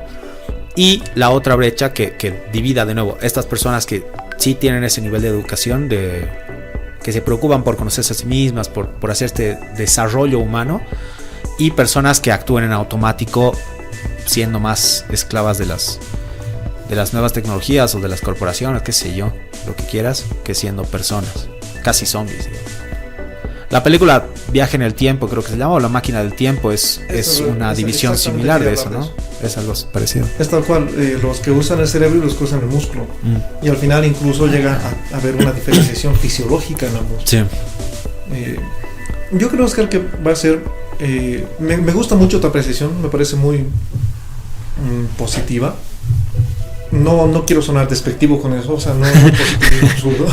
Y la otra brecha que divida de nuevo estas personas que sí tienen ese nivel de educación, que se preocupan por conocerse a sí mismas, por hacer este desarrollo humano, y personas que actúen en automático, siendo más esclavas de las nuevas tecnologías o de las corporaciones, qué sé yo, lo que quieras, que siendo personas. casi zombies, ¿sí? La película Viaje en el Tiempo, creo que se llama, o La Máquina del Tiempo, es una división similar de eso, ¿no? Es algo parecido. Es tal cual, los que usan el cerebro y los que usan el músculo. Y al final incluso llega a haber una diferenciación fisiológica en ambos. Sí. Yo creo, Oscar, que va a ser... me gusta mucho tu apreciación, me parece muy positiva. No quiero sonar despectivo con eso, o sea, no es muy positivo, absurdo.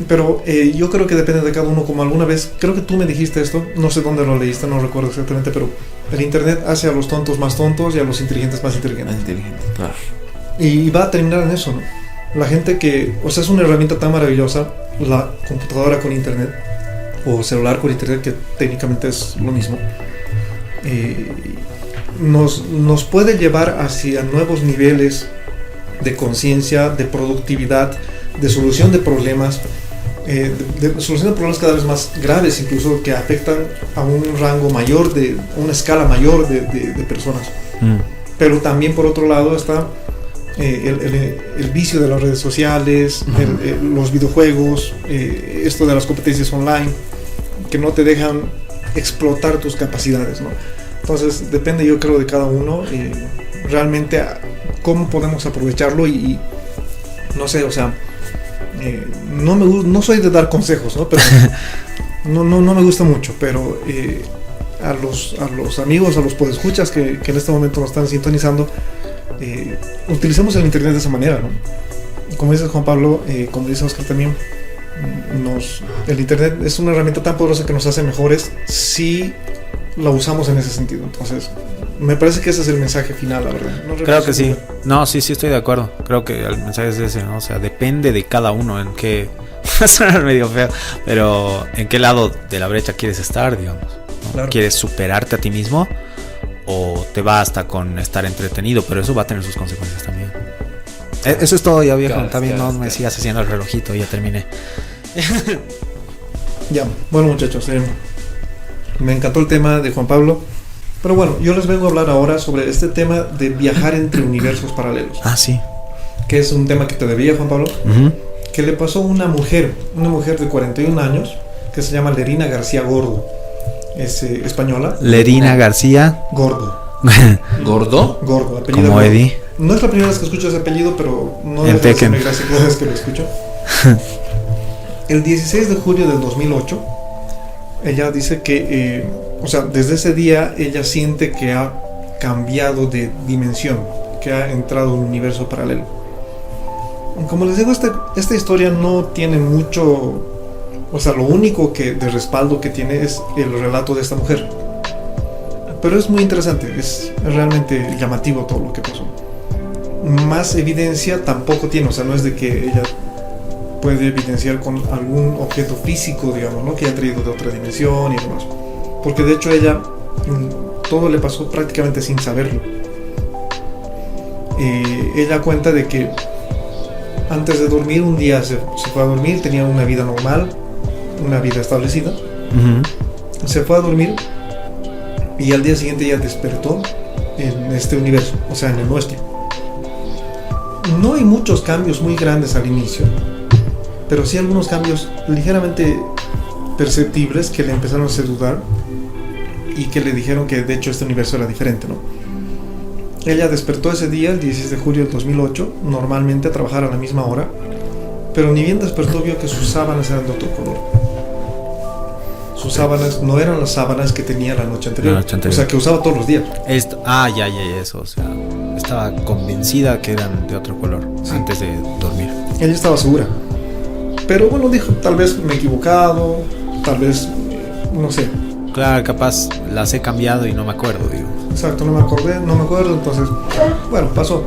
Pero yo creo que depende de cada uno, como alguna vez, creo que tú me dijiste esto, no sé dónde lo leíste, no recuerdo exactamente, pero el internet hace a los tontos más tontos y a los inteligentes más inteligentes. Claro. Y va a terminar en eso, ¿no? La gente que, o sea, es una herramienta tan maravillosa, la computadora con internet, o celular con internet, que técnicamente es lo mismo, nos puede llevar hacia nuevos niveles de conciencia, de productividad, de solución de problemas, de solución de problemas cada vez más graves, incluso que afectan a un rango mayor, de una escala mayor de personas. Pero también por otro lado está el vicio de las redes sociales, los videojuegos, esto de las competencias online, que no te dejan explotar tus capacidades, ¿no? Entonces depende, yo creo, de cada uno realmente cómo podemos aprovecharlo y no sé, o sea, no soy de dar consejos, ¿no? Pero no me gusta mucho, pero a los amigos, a los podescuchas que en este momento nos están sintonizando, utilicemos el internet de esa manera, ¿no? Como dice Juan Pablo, como dice Oscar también, el internet es una herramienta tan poderosa que nos hace mejores si la usamos en ese sentido. Entonces me parece que ese es el mensaje final, la verdad. Creo que sí. No, sí estoy de acuerdo. Creo que el mensaje es ese, ¿no? O sea, depende de cada uno en qué... Suena medio feo, pero en qué lado de la brecha quieres estar, digamos, ¿no? Claro. ¿Quieres superarte a ti mismo o te basta con estar entretenido? Pero eso va a tener sus consecuencias también. Eso es todo, ya viejo. También no me sigas haciendo el relojito, ya terminé. Ya, bueno, muchachos, me encantó el tema de Juan Pablo. Pero bueno, yo les vengo a hablar ahora sobre este tema de viajar entre universos paralelos. Ah, sí. Que es un tema que te debía, Juan Pablo. Que le pasó a una mujer de 41 años, que se llama Lerina García Gordo. Es española. Lerina García Gordo. ¿Gordo? Gordo, apellido como Gordo. Eddie. No es la primera vez que escucho ese apellido, pero no deja de hacerme gracia cada vez que lo escucho. El 16 de julio del 2008, ella dice que, o sea, desde ese día ella siente que ha cambiado de dimensión, que ha entrado a un universo paralelo. Como les digo, esta historia no tiene mucho, o sea, lo único de respaldo que tiene es el relato de esta mujer. Pero es muy interesante, es realmente llamativo todo lo que pasó. Más evidencia tampoco tiene, o sea, no es de que ella puede evidenciar con algún objeto físico, digamos, ¿no? Que haya traído de otra dimensión y demás. Porque de hecho ella, todo le pasó prácticamente sin saberlo. Ella cuenta de que antes de dormir, un día se fue a dormir, tenía una vida normal, una vida establecida. Se fue a dormir y al día siguiente ella despertó en este universo, o sea, en el nuestro. No hay muchos cambios muy grandes al inicio, pero sí algunos cambios ligeramente perceptibles que le empezaron a hacer dudar y que le dijeron que de hecho este universo era diferente, ¿no? Ella despertó ese día, el 16 de julio del 2008, normalmente a trabajar a la misma hora, pero ni bien despertó vio que sus sábanas eran de otro color. Sus sábanas no eran las sábanas que tenía la noche anterior, o sea, que usaba todos los días. Ya, eso, o sea, estaba convencida que eran de otro color, sí, antes de dormir. Ella estaba segura, pero bueno, dijo, tal vez me he equivocado, tal vez, no sé. Claro, capaz las he cambiado y no me acuerdo, digo. Exacto, no me acuerdo, entonces, bueno, pasó.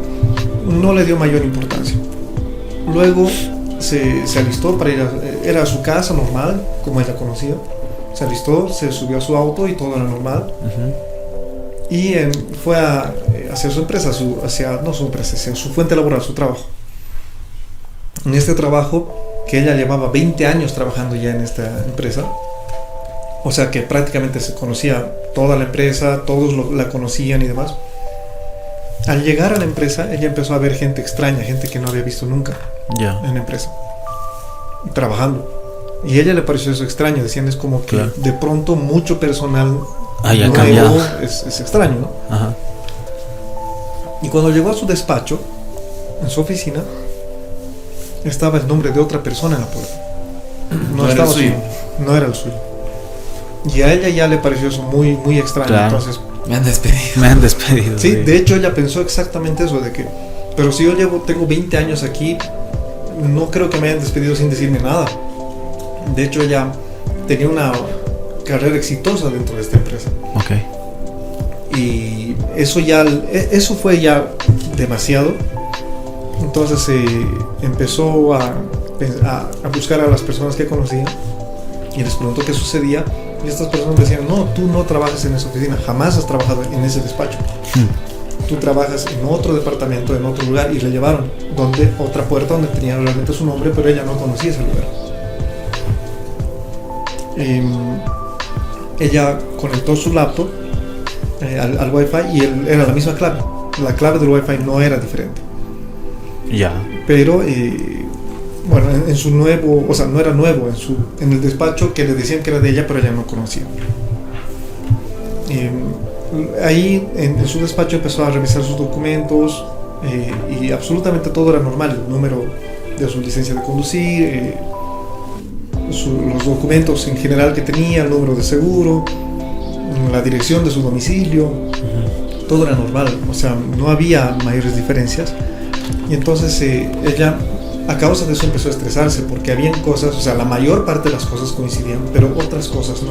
No le dio mayor importancia. Luego se alistó para ir era a su casa normal, como ella conocía. Se alistó, se subió a su auto y todo era normal. Y fue hacia su empresa, hacia su fuente laboral, su trabajo. En este trabajo, que ella llevaba 20 años trabajando ya en esta empresa, o sea que prácticamente se conocía toda la empresa, todos la conocían y demás. Al llegar a la empresa, ella empezó a ver gente extraña, gente que no había visto nunca en la empresa. trabajando. Y a ella le pareció eso extraño. Decían, es como que de pronto mucho personal haya cambiado. Es extraño, ¿no? Ajá. Y cuando llegó a su despacho, en su oficina, estaba el nombre de otra persona en la puerta. No estaba su nombre, no era el suyo. Y a ella ya le pareció eso muy, muy extraño. Claro. Entonces, Me han despedido. Sí, de hecho ella pensó exactamente eso, de que, pero si yo tengo 20 años aquí, no creo que me hayan despedido sin decirme nada. De hecho ella tenía una carrera exitosa dentro de esta empresa. Ok. Y eso fue ya demasiado. Entonces empezó a buscar a las personas que conocía y les preguntó qué sucedía. Y estas personas decían, no, tú no trabajas en esa oficina, jamás has trabajado en ese despacho. Tú trabajas en otro departamento, en otro lugar. Y le llevaron otra puerta donde tenía realmente su nombre, pero ella no conocía ese lugar. Ella conectó su laptop al Wi-Fi y era la misma clave. La clave del Wi-Fi no era diferente. Ya. Pero bueno, en su nuevo, o sea, no era nuevo, en el despacho que le decían que era de ella, pero ella no conocía. Ahí en su despacho empezó a revisar sus documentos y absolutamente todo era normal. El número de su licencia de conducir, los documentos en general que tenía, el número de seguro, la dirección de su domicilio, todo era normal. O sea, no había mayores diferencias. Y entonces ella, a causa de eso, empezó a estresarse porque habían cosas, o sea, la mayor parte de las cosas coincidían, pero otras cosas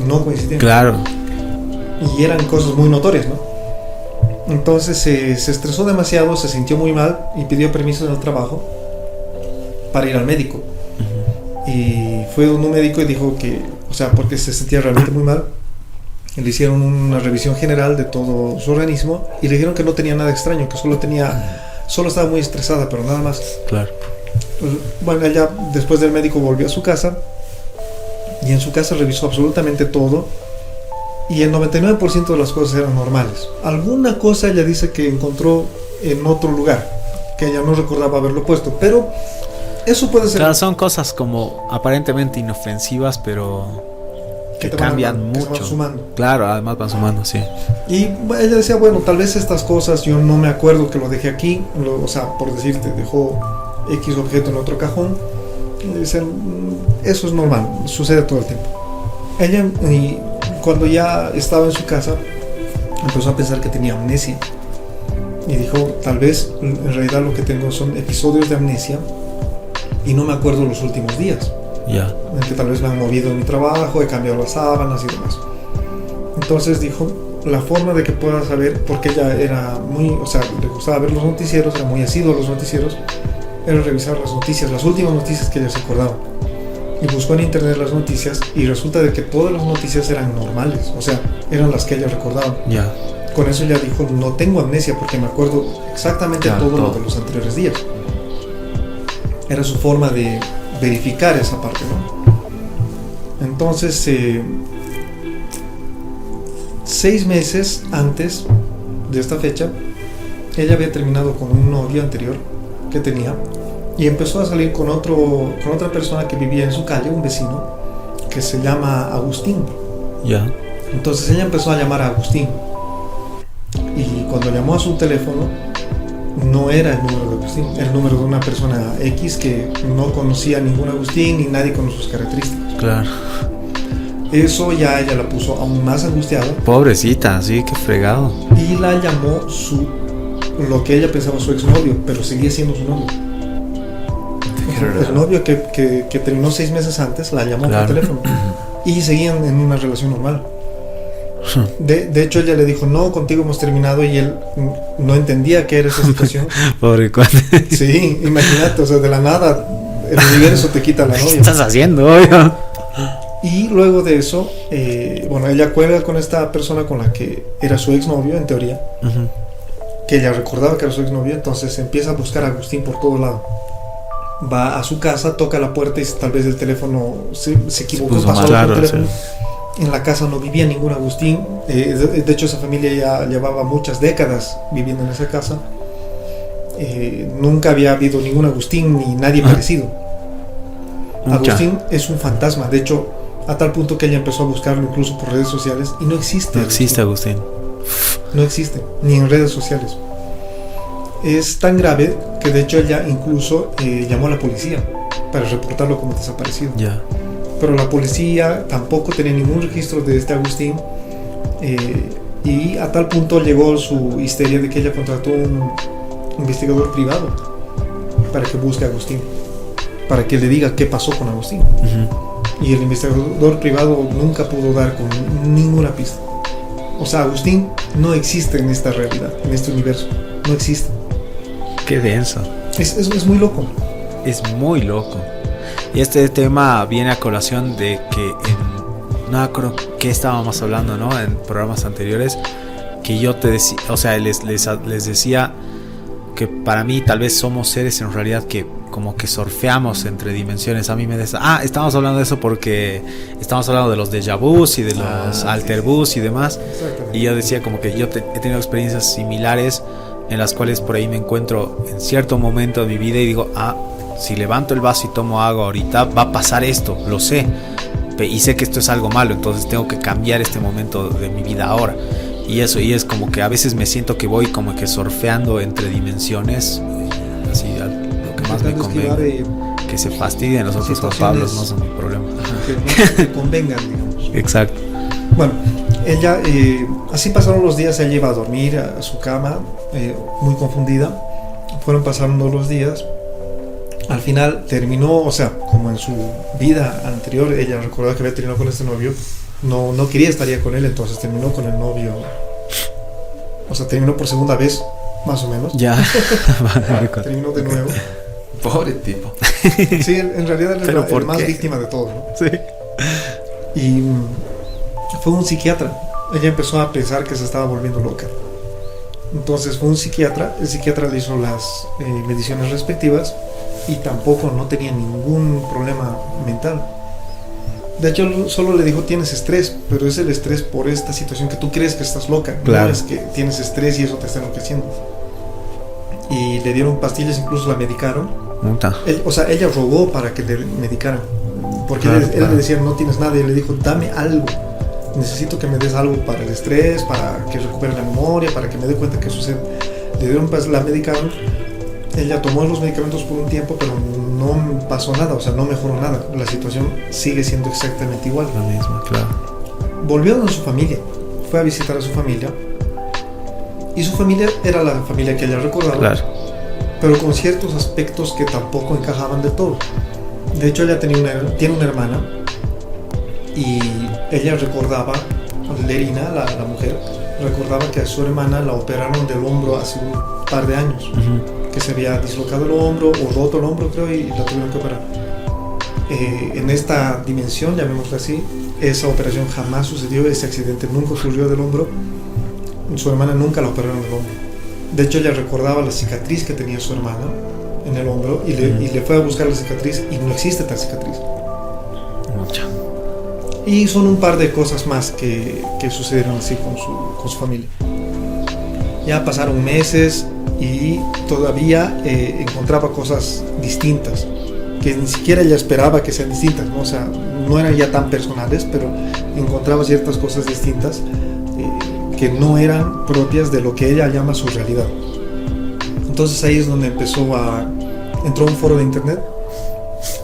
no coincidían. Claro. Y eran cosas muy notorias, ¿no? Entonces se estresó demasiado, se sintió muy mal y pidió permiso en el trabajo para ir al médico. Y fue donde un médico y dijo que, o sea, porque se sentía realmente muy mal, le hicieron una revisión general de todo su organismo y le dijeron que no tenía nada extraño, que solo estaba muy estresada, pero nada más. Claro. Bueno, ella después del médico volvió a su casa y en su casa revisó absolutamente todo y el 99% de las cosas eran normales. Alguna cosa ella dice que encontró en otro lugar, que ella no recordaba haberlo puesto, pero eso puede ser... Claro, son cosas como aparentemente inofensivas, pero que cambian mucho. Que se van sumando. Claro, además van sumando, sí. Y ella decía, bueno, tal vez estas cosas yo no me acuerdo que lo dejé aquí, o sea, por decirte, dejó X objeto en otro cajón. Y dicen, eso es normal, sucede todo el tiempo. Ella, y cuando ya estaba en su casa, empezó a pensar que tenía amnesia. Y dijo, tal vez en realidad lo que tengo son episodios de amnesia y no me acuerdo los últimos días. Ya. En que tal vez me han movido en mi trabajo, he cambiado las sábanas y demás. Entonces dijo, la forma de que pueda saber, porque ella era muy, o sea, le gustaba ver los noticieros, era muy asiduo a los noticieros, era revisar las noticias, las últimas noticias que ella se acordaba. Y buscó en internet las noticias y resulta de que todas las noticias eran normales, o sea, eran las que ella recordaba. Ya. Con eso ella dijo, no tengo amnesia porque me acuerdo exactamente todo lo de los anteriores días. Era su forma de verificar esa parte, ¿no? Entonces 6 meses antes de esta fecha ella había terminado con un novio anterior que tenía y empezó a salir con otra persona que vivía en su calle, un vecino que se llama Agustín. Ya. Entonces ella empezó a llamar a Agustín y cuando llamó a su teléfono no era el número de Agustín, era el número de una persona X que no conocía a ningún Agustín ni nadie con sus características. Claro. Eso ya ella la puso aún más angustiada. Pobrecita, sí, qué fregado. Y la llamó lo que ella pensaba su exnovio, pero seguía siendo su novio. El novio que terminó 6 meses antes la llamó por teléfono y seguían en una relación normal. De hecho ella le dijo, no, contigo hemos terminado, y él no entendía qué era esa situación. Pobre cuate. Sí, imagínate, o sea, de la nada el universo te quita la novia. ¿Qué estás haciendo, obvio? Y luego de eso, bueno, ella cuelga con esta persona con la que era su exnovio, en teoría, que ella recordaba que era su exnovio. Entonces empieza a buscar a Agustín por todo lado. Va a su casa, toca la puerta y tal vez el teléfono se equivocó, pasó el teléfono. Sí. En la casa no vivía ningún Agustín. De hecho esa familia ya llevaba muchas décadas viviendo en esa casa. Nunca había habido ningún Agustín ni nadie parecido. Agustín es un fantasma. De hecho, a tal punto que ella empezó a buscarlo incluso por redes sociales y no existe. No existe Agustín. No existe, ni en redes sociales. Es tan grave que de hecho ella incluso llamó a la policía para reportarlo como desaparecido. Ya. Pero la policía tampoco tenía ningún registro de este Agustín, y a tal punto llegó su histeria de que ella contrató un investigador privado para que busque a Agustín, para que le diga qué pasó con Agustín. Y el investigador privado nunca pudo dar con ninguna pista. O sea, Agustín no existe en esta realidad, en este universo. No existe. Qué denso. Es muy loco. Es muy loco. Y este tema viene a colación de que no me acuerdo qué estábamos hablando, ¿no? En programas anteriores, que yo te decía, o sea, les decía que para mí tal vez somos seres en realidad que como que surfeamos entre dimensiones. A mí me estamos hablando de eso porque estamos hablando de los déjà vus y de los alter bus y demás. Y yo decía como que yo he tenido experiencias similares en las cuales por ahí me encuentro en cierto momento de mi vida y digo, si levanto el vaso y tomo agua ahorita va a pasar esto, lo sé, y sé que esto es algo malo, entonces tengo que cambiar este momento de mi vida ahora. Y es como que a veces me siento que voy como que surfeando entre dimensiones, así lo que más me conviene. Que se fastidien los otros Juan Pablos no son mi problema. Que no convengan, digamos. Exacto. Bueno, ella, así pasaron los días. Ella iba a dormir a su cama, muy confundida. Fueron pasando los días. Al final terminó, o sea, como en su vida anterior, ella recordaba que había terminado con este novio. No quería estar ya con él, entonces terminó con el novio. O sea, terminó por segunda vez, más o menos. Ya. Terminó de nuevo. Pobre tipo. Sí, en realidad él era el más víctima de todo, ¿no? Sí. Y fue un psiquiatra. Ella empezó a pensar que se estaba volviendo loca. Entonces fue un psiquiatra. El psiquiatra le hizo las mediciones respectivas y tampoco no tenía ningún problema mental. De hecho, solo le dijo: tienes estrés, pero es el estrés por esta situación que tú crees que estás loca. Claro. No es que tienes estrés y eso te está enloqueciendo. Y le dieron pastillas, incluso la medicaron. Ella rogó para que le medicaran, porque él le decía: no tienes nada, y él le dijo: dame algo, necesito que me des algo para el estrés, para que recupere la memoria, para que me dé cuenta qué sucede. Le dieron, la medicaron. Ella tomó los medicamentos por un tiempo, pero no pasó nada, o sea, no mejoró nada. La situación sigue siendo exactamente igual. La misma, claro. Volvió a su familia, fue a visitar a su familia, y su familia era la familia que ella recordaba, claro, pero con ciertos aspectos que tampoco encajaban del todo. De hecho, ella tiene una hermana, y ella recordaba, Lerina, la mujer, recordaba que a su hermana la operaron del hombro hace un par de años. Que se había dislocado el hombro o roto el hombro, creo, y la tuvieron que operar. En esta dimensión, llamémosla así, esa operación jamás sucedió, ese accidente nunca ocurrió del hombro. Su hermana nunca la operaron del hombro. De hecho, ella recordaba la cicatriz que tenía su hermana en el hombro y le fue a buscar la cicatriz y no existe tal cicatriz. Mucha. Y son un par de cosas más que sucedieron así con su familia. Ya pasaron meses y todavía encontraba cosas distintas que ni siquiera ella esperaba que sean distintas, ¿no? O sea, no eran ya tan personales, pero encontraba ciertas cosas distintas que no eran propias de lo que ella llama su realidad. Entonces ahí es donde entró a un foro de internet,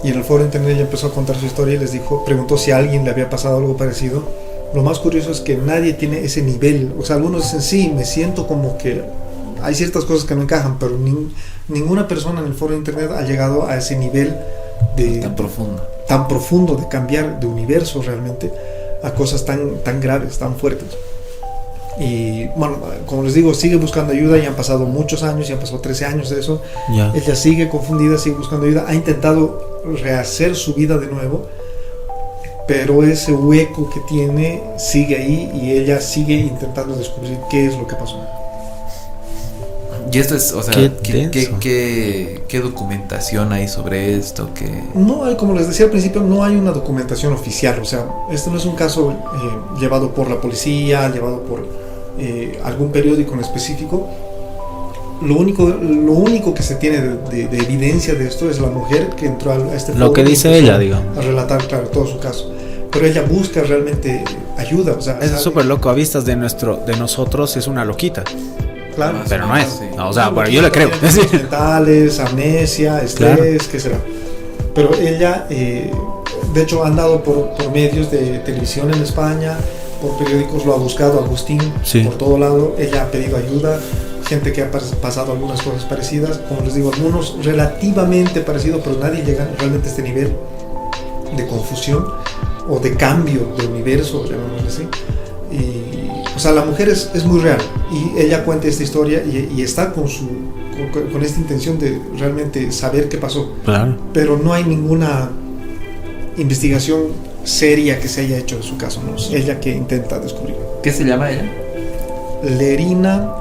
y en el foro de internet ella empezó a contar su historia y preguntó si a alguien le había pasado algo parecido. Lo más curioso es que nadie tiene ese nivel. O sea, algunos dicen: sí, me siento como que hay ciertas cosas que no encajan, pero ninguna persona en el foro de internet ha llegado a ese nivel tan profundo de cambiar de universo realmente a cosas tan graves, tan fuertes. Y bueno, como les digo, sigue buscando ayuda. Ya han pasado muchos años, ya han pasado 13 años de eso. Yeah. Ella sigue confundida, sigue buscando ayuda. Ha intentado rehacer su vida de nuevo, pero ese hueco que tiene sigue ahí, y ella sigue intentando descubrir qué es lo que pasó. Y esto es, o sea, ¿qué documentación hay sobre esto? No hay, como les decía al principio, no hay una documentación oficial. O sea, este no es un caso llevado por la policía, llevado por algún periódico en específico. lo único que se tiene de evidencia de esto es la mujer que entró a este lo que dice ella, digamos, a relatar, claro, todo su caso. Pero ella busca realmente ayuda, o sea, es súper loco. A vistas de nosotros es una loquita. Claro, pero no es. Sí. No, o sea, bueno, yo le creo. Mentales, amnesia, estrés, claro. ¿Qué será? Pero ella, de hecho, ha andado por medios de televisión en España, por periódicos, lo ha buscado Agustín, sí, por todo lado. Ella ha pedido ayuda. Gente que ha pasado algunas cosas parecidas, como les digo, algunos relativamente parecidos, pero nadie llega realmente a este nivel de confusión o de cambio de universo, llamémoslo así. Y, o sea, la mujer es muy real y ella cuenta esta historia y está con esta intención de realmente saber qué pasó. Claro. Pero no hay ninguna investigación seria que se haya hecho de su caso, ¿no? Es ella que intenta descubrir. ¿Qué se llama ella? Lerina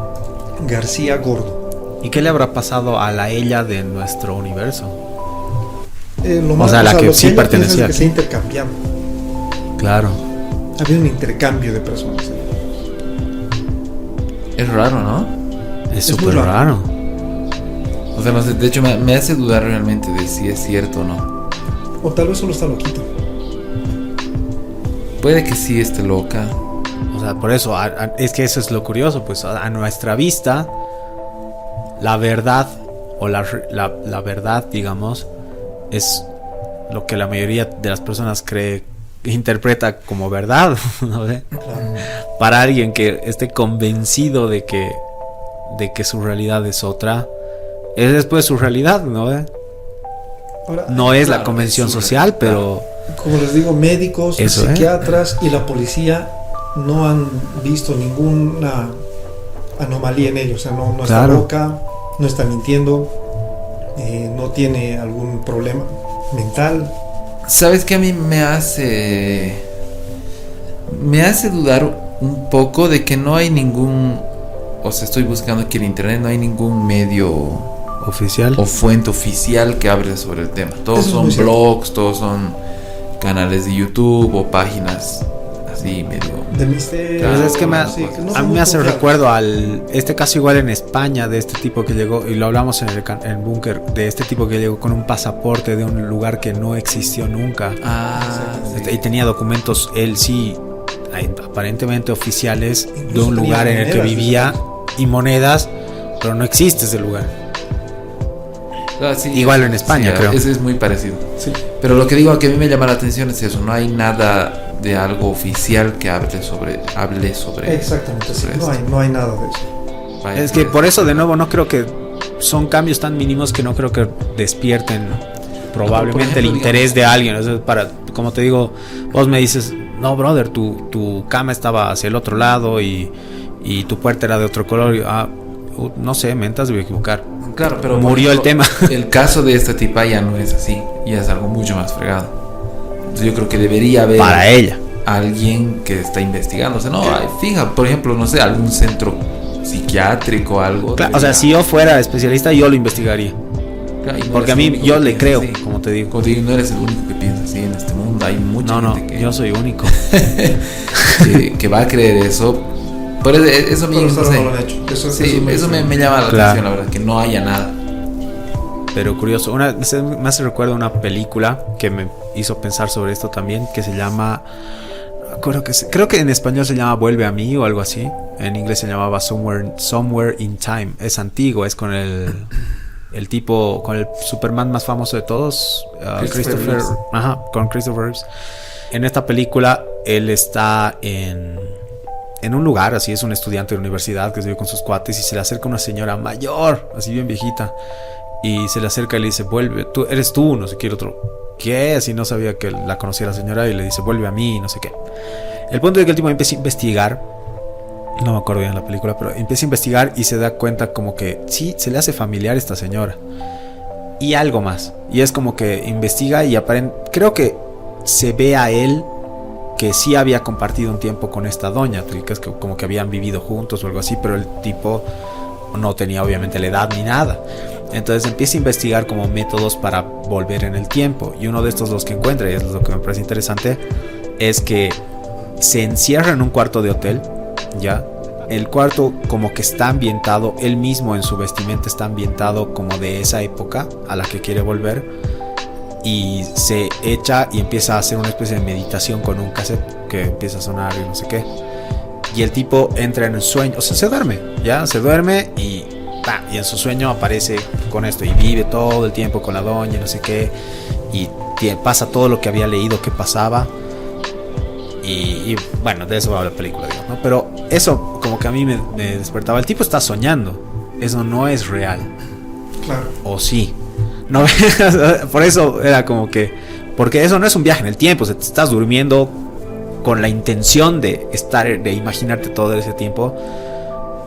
García Gordo. ¿Y qué le habrá pasado a la ella de nuestro universo? O sea, la que sí pertenecía. Que se ha intercambiado. Claro. Ha habido un intercambio de personas. Es raro, ¿no? Es súper raro. O sea, no sé, de hecho me hace dudar realmente de si es cierto o no. O tal vez solo está loquita. Puede que sí esté loca. O sea, por eso, es que eso es lo curioso, pues a nuestra vista, la verdad, o la verdad, digamos, es lo que la mayoría de las personas interpreta como verdad, ¿no? Para alguien que esté convencido de que su realidad es otra, es después su realidad, ¿no? Ahora, no es la convención social, pero... Como les digo, médicos, psiquiatras y la policía no han visto ninguna anomalía en ellos, o sea, no está loca, no está mintiendo, no tiene algún problema mental. ¿Sabes qué? A mí me hace dudar un poco de que no hay ningún, o sea, estoy buscando aquí en internet, no hay ningún medio oficial o fuente oficial que hable sobre el tema. Todos son blogs, todos son canales de YouTube o páginas así medio de misterio. Claro, es que a mí me hace recuerdo al este caso igual en España de este tipo que llegó, y lo hablamos en el búnker, de este tipo que llegó con un pasaporte de un lugar que no existió nunca. Y tenía documentos, él sí, aparentemente oficiales, incluso de un lugar en el que vivía y monedas, pero no existe ese lugar. Sí, igual en España, creo. Ese es muy parecido. Sí. Pero lo que digo que a mí me llama la atención es eso, no hay nada de algo oficial que hable sobre exactamente, sobre no hay nada de eso. Vaya, es que por eso de nuevo no creo que son cambios tan mínimos que no creo que despierten probablemente el interés de alguien. O sea, como te digo, vos me dices, no brother, tu cama estaba hacia el otro lado y tu puerta era de otro color, y, no sé, mentas, debo equivocar. Claro, pero murió el tema. El caso de esta tipa ya no es así, ya es algo mucho más fregado. Entonces yo creo que debería haber para ella alguien que está investigando. O sea, no, fija, por ejemplo, no sé, algún centro psiquiátrico o algo. Claro, o sea, si yo fuera especialista, yo lo investigaría. Claro, porque a mí, yo le creo, así, como te digo. Como te digo, no eres el único que piensa así en este mundo. Hay mucha gente que... yo soy único. que va a creer eso. Por eso mismo, no sé. Eso me llama la atención, la verdad, que no haya nada. Pero curioso, me hace recuerdo una película que me hizo pensar sobre esto también, que se llama, creo que en español se llama Vuelve a mí o algo así. En inglés se llamaba Somewhere in Time. Es antiguo, es con el tipo, con el Superman más famoso de todos, Christopher. Con Christopher Reeves. En esta película él está en un lugar, así, es un estudiante de universidad que se vive con sus cuates y se le acerca una señora mayor, así bien viejita, y se le acerca y le dice, vuelve, eres tú, no sé qué, otro, ¿qué? Así no sabía que la conocía la señora y le dice, vuelve a mí, no sé qué. El punto es que el tipo empieza a investigar, no me acuerdo bien la película, pero empieza a investigar y se da cuenta como que sí, se le hace familiar esta señora y algo más, y es como que investiga y creo que se ve a él que sí había compartido un tiempo con esta doña, que es como que habían vivido juntos o algo así, pero el tipo no tenía obviamente la edad ni nada. Entonces empieza a investigar como métodos para volver en el tiempo, y uno de estos dos que encuentra, y es lo que me parece interesante, es que se encierra en un cuarto de hotel, ya, el cuarto como que está ambientado, él mismo en su vestimenta está ambientado como de esa época a la que quiere volver, y se echa y empieza a hacer una especie de meditación con un cassette que empieza a sonar y no sé qué, y el tipo entra en el sueño, o sea, se duerme y en su sueño aparece con esto y vive todo el tiempo con la doña y no sé qué, y pasa todo lo que había leído que pasaba. Y bueno, de eso va la película, digamos, ¿no? Pero eso como que a mí me despertaba. El tipo está soñando. Eso no es real. Claro. O sí. No, por eso era como que... Porque eso no es un viaje en el tiempo. O sea, te estás durmiendo con la intención de imaginarte todo ese tiempo.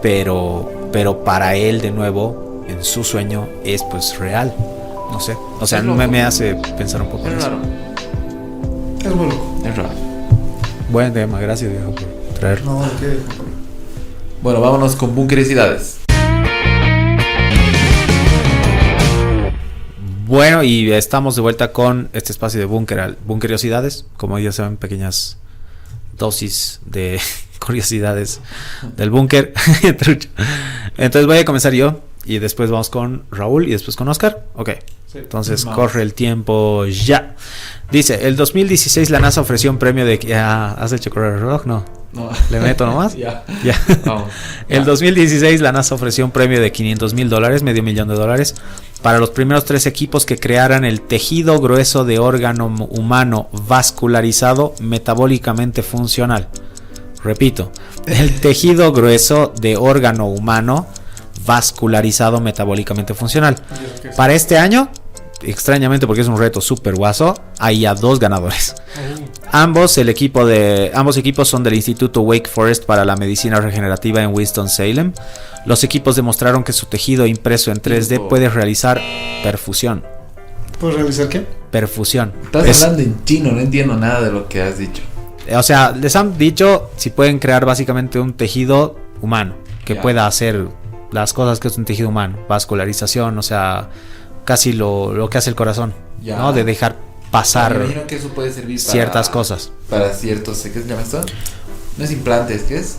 Pero para él, de nuevo, en su sueño, es pues real. No sé. O sea, me hace pensar un poco en eso. Es muy loco. Es raro. Buen tema, gracias viejo por traerlo. No, ¿qué? Bueno, vámonos con Bunkeriosidades. Bueno, y estamos de vuelta con este espacio de Bunkeriosidades. Como ya saben, pequeñas dosis de curiosidades del búnker. Entonces voy a comenzar yo y después vamos con Raúl y después con Oscar. Ok. Sí. Entonces corre el tiempo ya. Dice, el 2016 la NASA ofreció un premio de... ¿Has hecho correr el reloj? No. ¿Le meto nomás? Ya. Vamos. El 2016 la NASA ofreció un premio de $500,000, $500,000, para los primeros 3 equipos que crearan el tejido grueso de órgano humano vascularizado metabólicamente funcional. Repito, el tejido grueso de órgano humano vascularizado metabólicamente funcional. Para este año, extrañamente porque es un reto súper guaso, hay ya 2 ganadores. Ambos equipos son del Instituto Wake Forest para la Medicina Regenerativa en Winston-Salem. Los equipos demostraron que su tejido impreso en 3D puede realizar perfusión. ¿Puedes realizar qué? Perfusión. Estás hablando en chino, no entiendo nada de lo que has dicho. O sea, les han dicho si pueden crear básicamente un tejido humano que pueda hacer las cosas que es un tejido humano, vascularización, o sea, casi lo que hace el corazón, ¿no? De dejar pasar. Me imagino que eso puede servir para ciertas cosas. Para ciertos, ¿qué se llama esto? No es implantes, ¿qué es?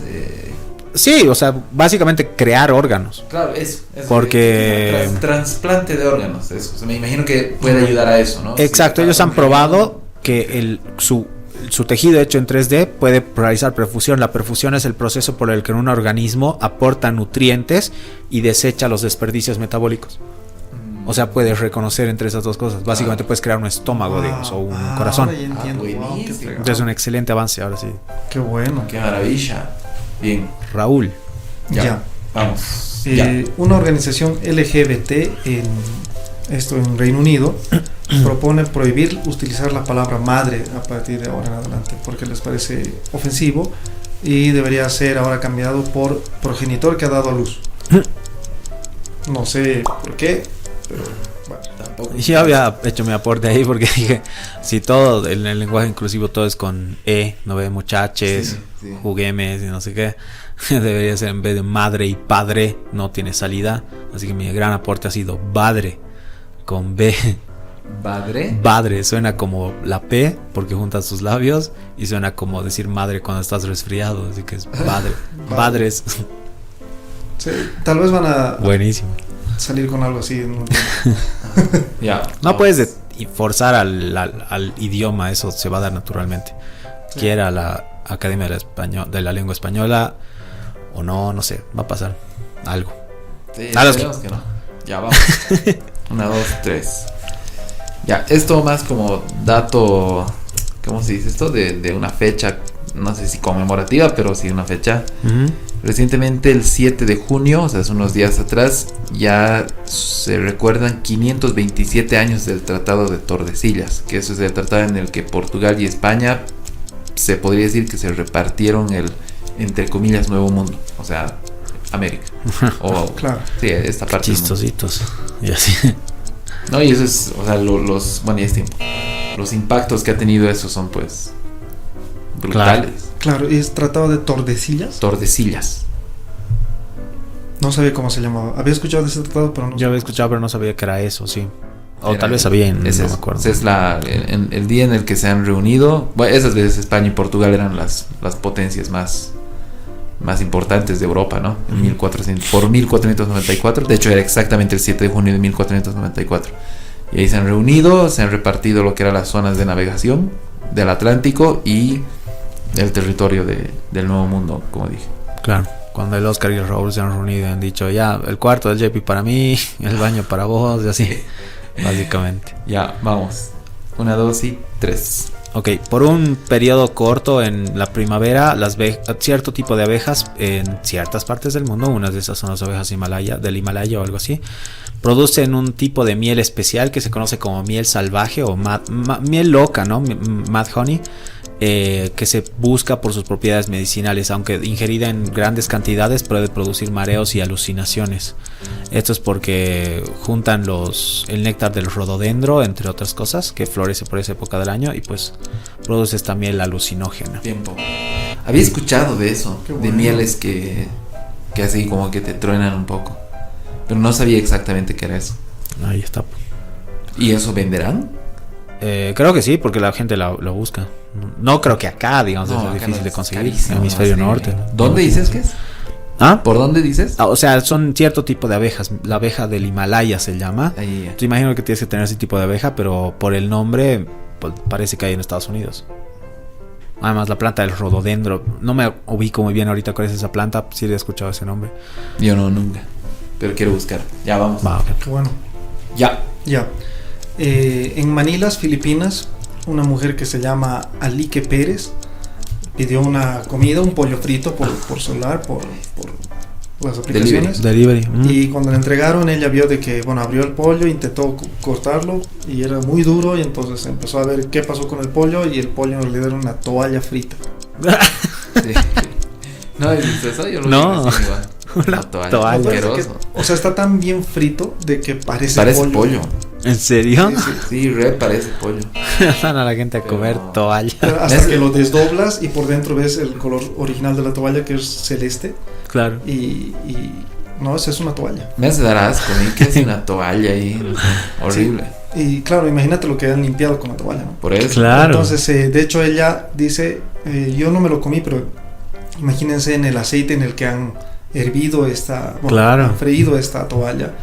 Sí, o sea, básicamente crear órganos. Claro, eso porque trasplante de órganos, eso. O sea, me imagino que puede ayudar a eso, ¿no? Exacto, ellos han probado que su tejido hecho en 3D puede realizar perfusión. La perfusión es el proceso por el que un organismo aporta nutrientes y desecha los desperdicios metabólicos. O sea, puedes reconocer entre esas dos cosas. Básicamente puedes crear un estómago, digamos, o un corazón. Buenísimo. Es un excelente avance, ahora sí. Qué bueno. Qué maravilla. Bien. Raúl. Ya. Vamos. Una organización LGBT en Reino Unido propone prohibir utilizar la palabra madre a partir de ahora en adelante porque les parece ofensivo y debería ser ahora cambiado por progenitor que ha dado a luz. No sé por qué, pero bueno, tampoco. Yo había hecho mi aporte ahí porque dije, si todo en el lenguaje inclusivo todo es con no ve muchaches, juguemes y no sé qué, debería ser en vez de madre y padre, no tiene salida. Así que mi gran aporte ha sido badre con B. ¿Badre? Badre, suena como la P porque juntas tus labios y suena como decir madre cuando estás resfriado, así que es badre. Badres. Sí, tal vez van a buenísimo salir con algo así. No puedes forzar al idioma, eso se va a dar naturalmente. Sí. Quiera la Academia de la Lengua Española o no sé, va a pasar algo. Sí, esperemos que no. Ya vamos. 1, 2, 3. Ya, esto más como dato, ¿cómo se dice esto? De una fecha, no sé si conmemorativa, pero sí una fecha. Recientemente, el 7 de junio, o sea, hace unos días atrás, ya se recuerdan 527 años del Tratado de Tordesillas, que eso es el tratado en el que Portugal y España se podría decir que se repartieron el, entre comillas, Nuevo Mundo, o sea, América. O, claro. Sí, esta parte. Chistositos. Y así. No, y eso es, o sea, bueno, ya es tiempo. Los impactos que ha tenido eso son, pues, brutales. Claro, y es Tratado de Tordesillas. Tordesillas. No sabía cómo se llamaba. Había escuchado de ese tratado, pero no. Yo había escuchado, pero no sabía que era eso, sí. O tal vez sabía, no me acuerdo. Es el día en el que se han reunido. Bueno, esas veces España y Portugal eran las potencias más más importantes de Europa, ¿no? En 1494. De hecho, era exactamente el 7 de junio de 1494. Y ahí se han reunido, se han repartido lo que eran las zonas de navegación del Atlántico y el territorio del Nuevo Mundo, como dije. Claro, cuando el Oscar y el Raúl se han reunido y han dicho, ya, el cuarto del JP para mí, el baño para vos, y así, básicamente. Ya, vamos. 1, 2 y 3. Ok, por un periodo corto en la primavera, cierto tipo de abejas en ciertas partes del mundo, unas de esas son las abejas del Himalaya o algo así, producen un tipo de miel especial que se conoce como miel salvaje o miel loca, ¿no? Mad honey, que se busca por sus propiedades medicinales, aunque ingerida en grandes cantidades puede producir mareos y alucinaciones. Esto es porque juntan el néctar del rododendro, entre otras cosas, que florece por esa época del año, y pues produce esta miel alucinógena. Tiempo. Había escuchado de eso, de mieles que así como que te truenan un poco, pero no sabía exactamente qué era eso. Ahí está. ¿Y eso venderán? Creo que sí, porque la gente lo busca. No creo que acá, digamos, es difícil de conseguir. En el hemisferio norte. ¿Dónde dices que es? ¿Ah? ¿Por dónde dices? O sea, son cierto tipo de abejas. La abeja del Himalaya se llama. Te imagino que tienes que tener ese tipo de abeja, pero por el nombre pues, parece que hay en Estados Unidos. Además, la planta del rododendro. No me ubico muy bien ahorita cuál es esa planta. Sí le he escuchado ese nombre. Yo no, nunca. Pero quiero buscar. Ya vamos. Okay. Qué bueno. Ya. En Manilas, Filipinas, una mujer que se llama Alique Pérez pidió una comida, un pollo frito por celular, por las aplicaciones. Delivery. Y cuando le entregaron, ella vio de que, abrió el pollo, intentó cortarlo y era muy duro, y entonces empezó a ver qué pasó con el pollo, y el pollo en realidad era una toalla frita. Sí. No, eso yo lo no. vi igual. Una toalla. O sea, está tan bien frito de que parece pollo. ¿En serio? Sí, parece pollo. Van a la gente a comer toalla. Hasta que lo desdoblas y por dentro ves el color original de la toalla, que es celeste. Claro. Y no, esa es una toalla. Me hace dar asco, ¿qué es una toalla ahí? Horrible. Sí. Y claro, imagínate lo que han limpiado con la toalla, ¿no? Por eso. Claro. Entonces, de hecho, ella dice, yo no me lo comí, pero imagínense en el aceite en el que han hervido han freído esta toalla.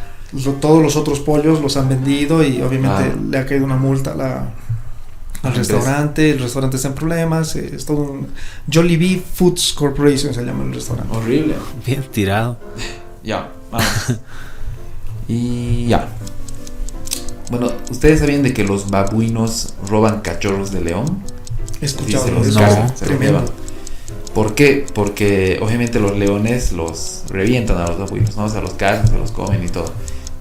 Todos los otros pollos los han vendido y obviamente le ha caído una multa al restaurante. El restaurante está en problemas. Es todo un Jollibee Foods Corporation se llama el restaurante. Horrible. Bien tirado. Ya, vamos. Y ya. Bueno, ¿ustedes sabían de que los babuinos roban cachorros de león? He escuchado se los llevan. ¿Por qué? Porque obviamente los leones los revientan a los babuinos, ¿no? O sea, los cazan, se los comen y todo.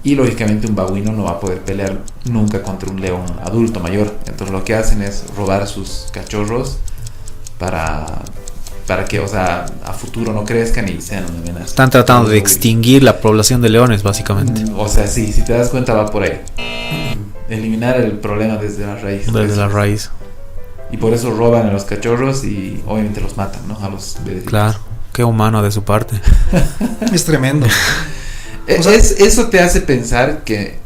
Y lógicamente un babuino no va a poder pelear nunca contra un león adulto mayor. Entonces lo que hacen es robar sus cachorros para que, o sea, a futuro no crezcan y sean una amenaza. Están tratando de extinguir la población de leones, básicamente. O sea, sí, si te das cuenta va por ahí. Eliminar el problema desde la raíz. Desde la raíz. Y por eso roban a los cachorros y obviamente los matan, ¿no? A los bebés. Claro, qué humano de su parte. Es tremendo. O sea, eso te hace pensar que,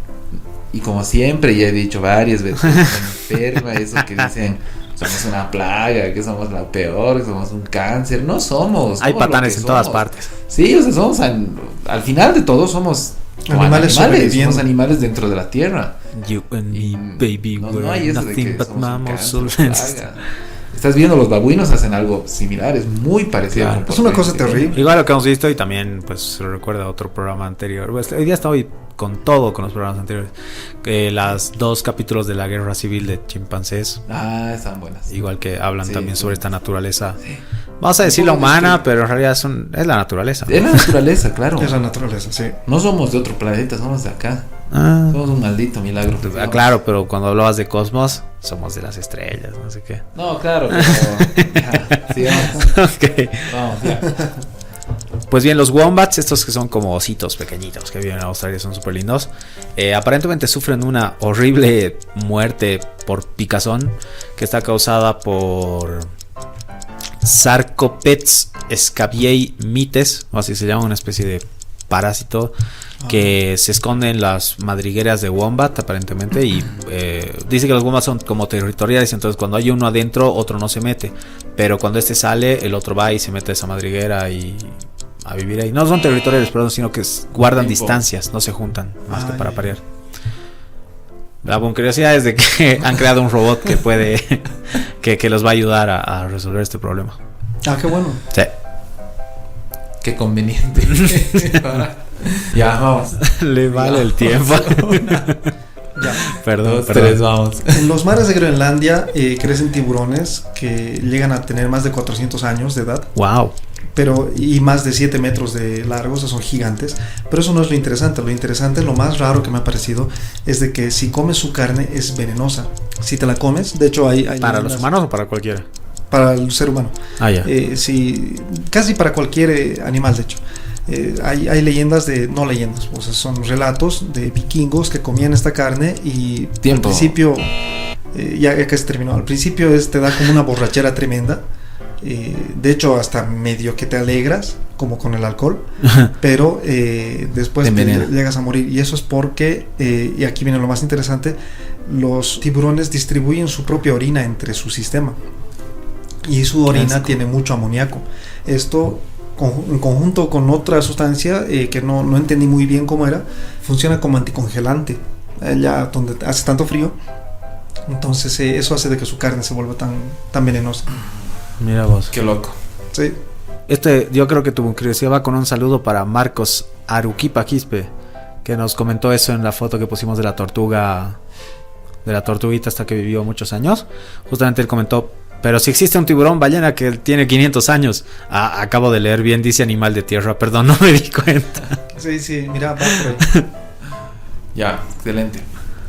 y como siempre ya he dicho varias veces, enferma, eso que dicen, somos una plaga, que somos la peor, que somos un cáncer. No somos. Hay patanes en todas partes. Sí, o sea, somos al final de todo somos animales, somos animales dentro de la tierra. You and me, baby, no hay eso nothing de que but mammals. Estás viendo, los babuinos hacen algo similar, es muy parecido. Claro. Es una cosa terrible. Igual lo que hemos visto, y también pues se lo recuerda a otro programa anterior. Pues, hoy día estoy con todo con los programas anteriores. Las 2 capítulos de la guerra civil de chimpancés. Están buenas. Igual que hablan también sobre esta naturaleza. Sí. Vamos a decir la humana, pero en realidad es la naturaleza. Es la naturaleza, claro. Es la naturaleza, sí. No somos de otro planeta, somos de acá. Somos un maldito milagro. Claro, pero cuando hablabas de cosmos, somos de las estrellas, no sé qué. No, claro, pero sigamos. Okay. Vamos, ya. Pues bien, los wombats, estos que son como ositos pequeñitos que viven en Australia, son súper lindos. Aparentemente sufren una horrible muerte por picazón que está causada por Sarcoptes scabiei mites, o así se llama, una especie de parásito que se esconden las madrigueras de wombat aparentemente, y dice que los wombats son como territoriales, entonces cuando hay uno adentro otro no se mete, pero cuando este sale el otro va y se mete a esa madriguera y a vivir ahí. No son territoriales, perdón, sino que guardan distancias, no se juntan más que para parear. La curiosidad es de que han creado un robot que puede que los va a ayudar a resolver este problema. Qué bueno. Sí. Qué conveniente. Ya, vamos. Le vale el tiempo. Ya. Perdón. Vamos. En los mares de Groenlandia crecen tiburones que llegan a tener más de 400 años de edad. Wow. Y más de 7 metros de largo, o sea, son gigantes. Pero eso no es lo interesante. Lo interesante, lo más raro que me ha parecido, es de que si comes su carne es venenosa. Si te la comes, de hecho hay ¿Para los humanos o para cualquiera? Para el ser humano. Ya. Casi para cualquier animal, de hecho. Hay leyendas no leyendas, o sea, son relatos de vikingos que comían esta carne y al principio, ya que se terminó, al principio te da como una borrachera tremenda. De hecho hasta medio que te alegras como con el alcohol, pero después te llegas a morir, y eso es porque y aquí viene lo más interesante, los tiburones distribuyen su propia orina entre su sistema y su orina tiene mucho amoníaco. Esto en conjunto con otra sustancia que no entendí muy bien cómo era, funciona como anticongelante allá donde hace tanto frío, entonces eso hace de que su carne se vuelva tan venenosa. Mira vos. Qué loco. Sí. Yo creo que tu curiosidad va con un saludo para Marcos Aruquipa Quispe, que nos comentó eso en la foto que pusimos de la tortuga, de la tortuguita hasta que vivió muchos años. Justamente él comentó: pero si existe un tiburón ballena que tiene 500 años. Acabo de leer bien, dice animal de tierra, perdón, no me di cuenta. Sí, mira, va por ahí. Ya, excelente.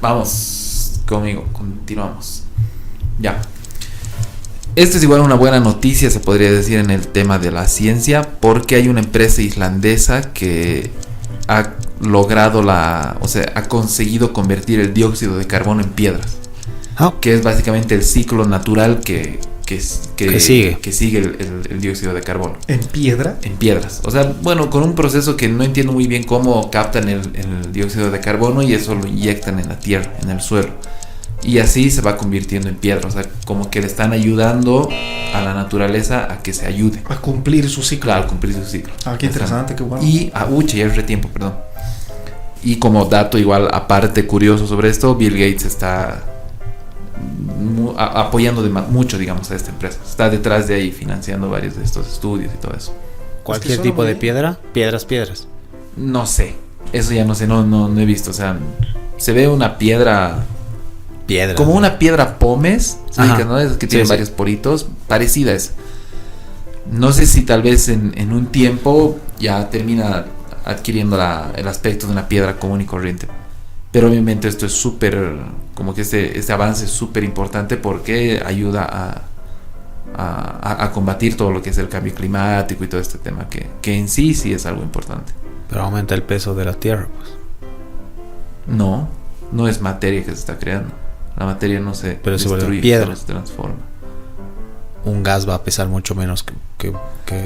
Vamos conmigo, continuamos. Ya. Esta es igual una buena noticia, se podría decir, en el tema de la ciencia, porque hay una empresa islandesa que ha logrado ha conseguido convertir el dióxido de carbono en piedras. Que es básicamente el ciclo natural que sigue el dióxido de carbono. ¿En piedra? En piedras. O sea, bueno, con un proceso que no entiendo muy bien cómo captan el dióxido de carbono y eso lo inyectan en la tierra, en el suelo. Y así se va convirtiendo en piedra. O sea, como que le están ayudando a la naturaleza a que se ayude. A cumplir su ciclo. Claro, a cumplir su ciclo. Qué interesante, qué bueno. Y, ya es retiempo, perdón. Y como dato igual, aparte curioso sobre esto, Bill Gates está apoyando mucho, digamos, a esta empresa. Está detrás de ahí financiando varios de estos estudios y todo eso. ¿Cualquier tipo de piedra? Piedras. No sé. Eso ya no sé, no he visto. O sea, se ve una piedra... como una piedra pómez, ¿no? Es que tiene varios poritos, parecida a esa. No sé si tal vez en un tiempo ya termina adquiriendo el aspecto de una piedra común y corriente. Pero obviamente esto es súper, como que este avance es súper importante porque ayuda a combatir todo lo que es el cambio climático y todo este tema que en sí es algo importante. Pero aumenta el peso de la tierra, pues. No es materia que se está creando. La materia no se destruye, piedra, se transforma. Un gas va a pesar mucho menos que...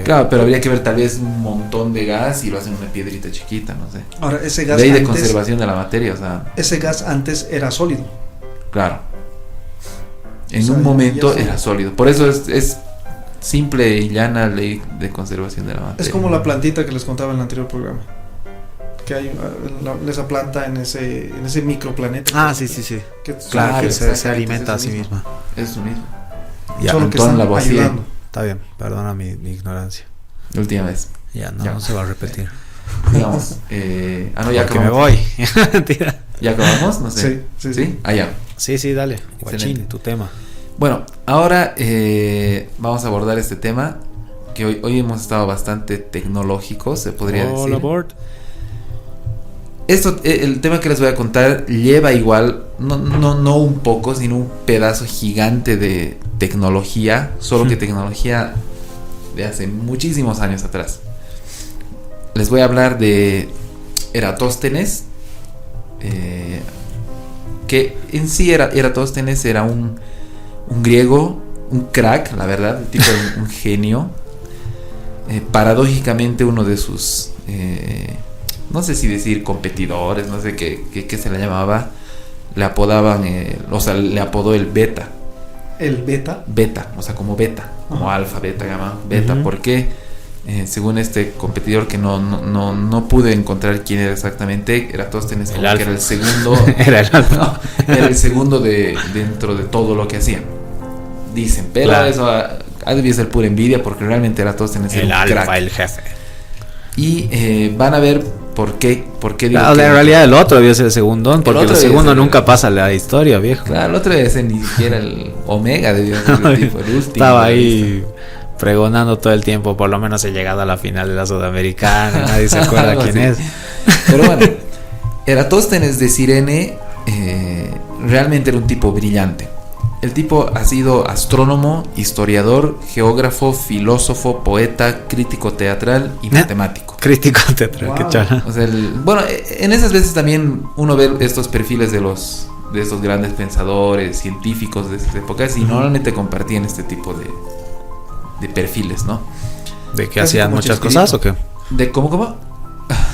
Claro, pero habría que ver tal vez un montón de gas y lo hacen una piedrita chiquita, no sé. Ahora, ese gas de conservación de la materia, o sea... Ese gas antes era sólido. Claro. En un momento era sólido. Por eso es simple y llana ley de conservación de la materia. Es como la plantita que les contaba en el anterior programa. Que hay esa planta en ese microplaneta. Sí. Claro, que se alimenta a sí misma. Es lo mismo. Ya, solo que están ayudando. Está bien, perdona mi ignorancia. Última vez. No se va a repetir. Digamos, ya porque me voy. ¿Ya acabamos? No sé. Sí. Ya. Sí, dale. Guachín, tu tema. Bueno, ahora vamos a abordar este tema que hoy hemos estado bastante tecnológicos, se podría decir. Aboard. El tema que les voy a contar lleva igual, no un poco, sino un pedazo gigante de tecnología, solo que tecnología de hace muchísimos años atrás. Les voy a hablar de Eratóstenes, que en sí Eratóstenes era un griego, un crack, la verdad, tipo de un genio. Paradójicamente uno de sus no sé si decir competidores, no sé qué se le llamaba, le apodaban, le apodó el Beta. ¿El Beta? Beta, o sea, como beta, como alfa, beta, gamma, beta. ¿Por qué? Según este competidor que no pude encontrar quién era exactamente, Eratóstenes, como que era el segundo. Era el alfa. No, era el segundo dentro de todo lo que hacían. Dicen, pero claro, eso debía ser pura envidia, porque realmente Eratóstenes era el un alfa, crack. el jefe. Y van a ver por qué digo claro, que en realidad el otro debía ser el segundón, porque el segundo nunca pasa la historia, viejo. Claro, el otro debe ser ni siquiera el Omega, debía ser el tipo, el último. Estaba ahí pregonando todo el tiempo, por lo menos he llegado a la final de la Sudamericana, nadie se acuerda quién es. Pero bueno, Eratóstenes de Cirene realmente era un tipo brillante. El tipo ha sido astrónomo, historiador, geógrafo, filósofo, poeta, crítico teatral y matemático. Crítico teatral, wow. Qué chala. O sea, bueno, en esas veces también uno ve estos perfiles de estos grandes pensadores, científicos de esas épocas, y normalmente compartían este tipo de perfiles, ¿no? ¿De que hacían muchas cosas o qué? ¿De cómo?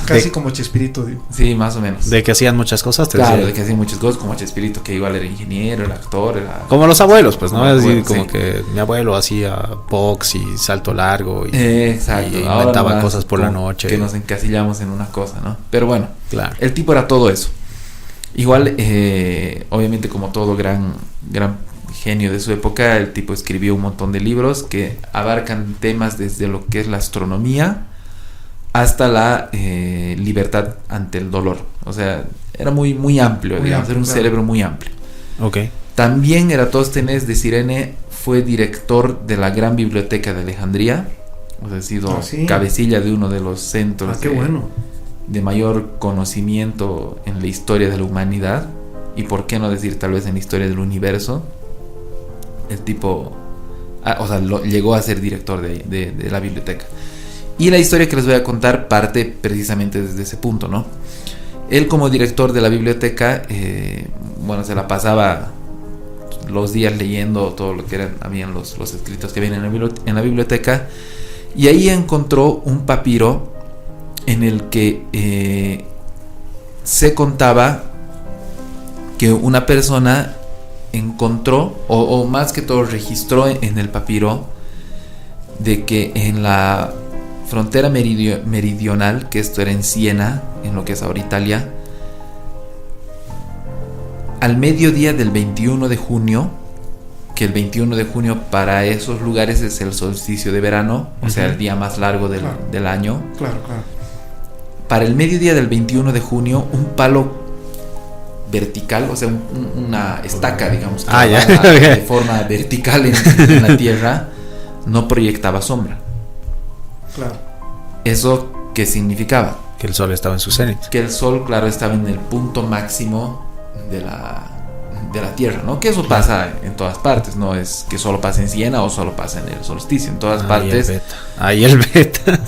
Casi como Chespirito, digo. Sí, más o menos. ¿De que hacían muchas cosas? Claro, decía. De que hacían muchas cosas, como Chespirito, que igual era ingeniero, era actor, era... Como los abuelos, pues, ¿no? Como, así, como sí. que mi abuelo hacía box y salto largo y, exacto. Y inventaba cosas por la noche. Que nos encasillamos en una cosa, ¿no? Pero bueno, claro. El tipo era todo eso. Igual, obviamente, como todo gran genio de su época, el tipo escribió un montón de libros que abarcan temas desde lo que es la astronomía hasta la libertad ante el dolor. O sea, era muy amplio, digamos, era un cerebro muy amplio. Okay. También Eratóstenes de Cirene fue director de la Gran Biblioteca de Alejandría, o sea, ha sido cabecilla de uno de los centros de mayor conocimiento en la historia de la humanidad, y por qué no decir tal vez en la historia del universo. El tipo, llegó a ser director de la biblioteca. Y la historia que les voy a contar parte precisamente desde ese punto, ¿no? Él, como director de la biblioteca, se la pasaba los días leyendo todo lo que habían los escritos que vienen en la biblioteca, y ahí encontró un papiro en el que se contaba que una persona encontró, o más que todo registró en el papiro, de que en la frontera meridional, que esto era en Siena, en lo que es ahora Italia, al mediodía del 21 de junio, que el 21 de junio para esos lugares es el solsticio de verano, o sea, el día más largo del año. Claro. Para el mediodía del 21 de junio, un palo vertical, o sea, una estaca, digamos, de forma vertical en la tierra, no proyectaba sombra. Claro. ¿Eso qué significaba? Que el sol estaba en su cenit. Que el sol, claro, estaba en el punto máximo de la tierra, ¿no? Que eso pasa en todas partes, no es que solo pasa en Siena o solo pasa en el solsticio, en todas partes. Ahí el beta.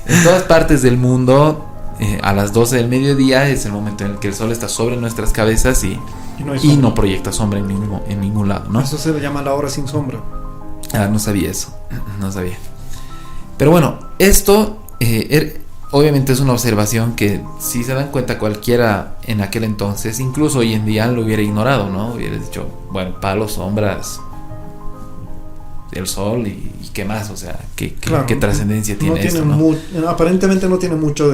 En todas partes del mundo, a las 12 del mediodía es el momento en el que el sol está sobre nuestras cabezas y no proyecta sombra en ningún lado, ¿no? Eso se le llama la hora sin sombra. No sabía eso, no sabía. Pero bueno, esto obviamente es una observación que, si se dan cuenta cualquiera en aquel entonces, incluso hoy en día, lo hubiera ignorado, ¿no? Hubiera dicho, bueno, palos, sombras, el sol y qué más, o sea, qué trascendencia tiene esto, ¿no? Aparentemente no tiene mucho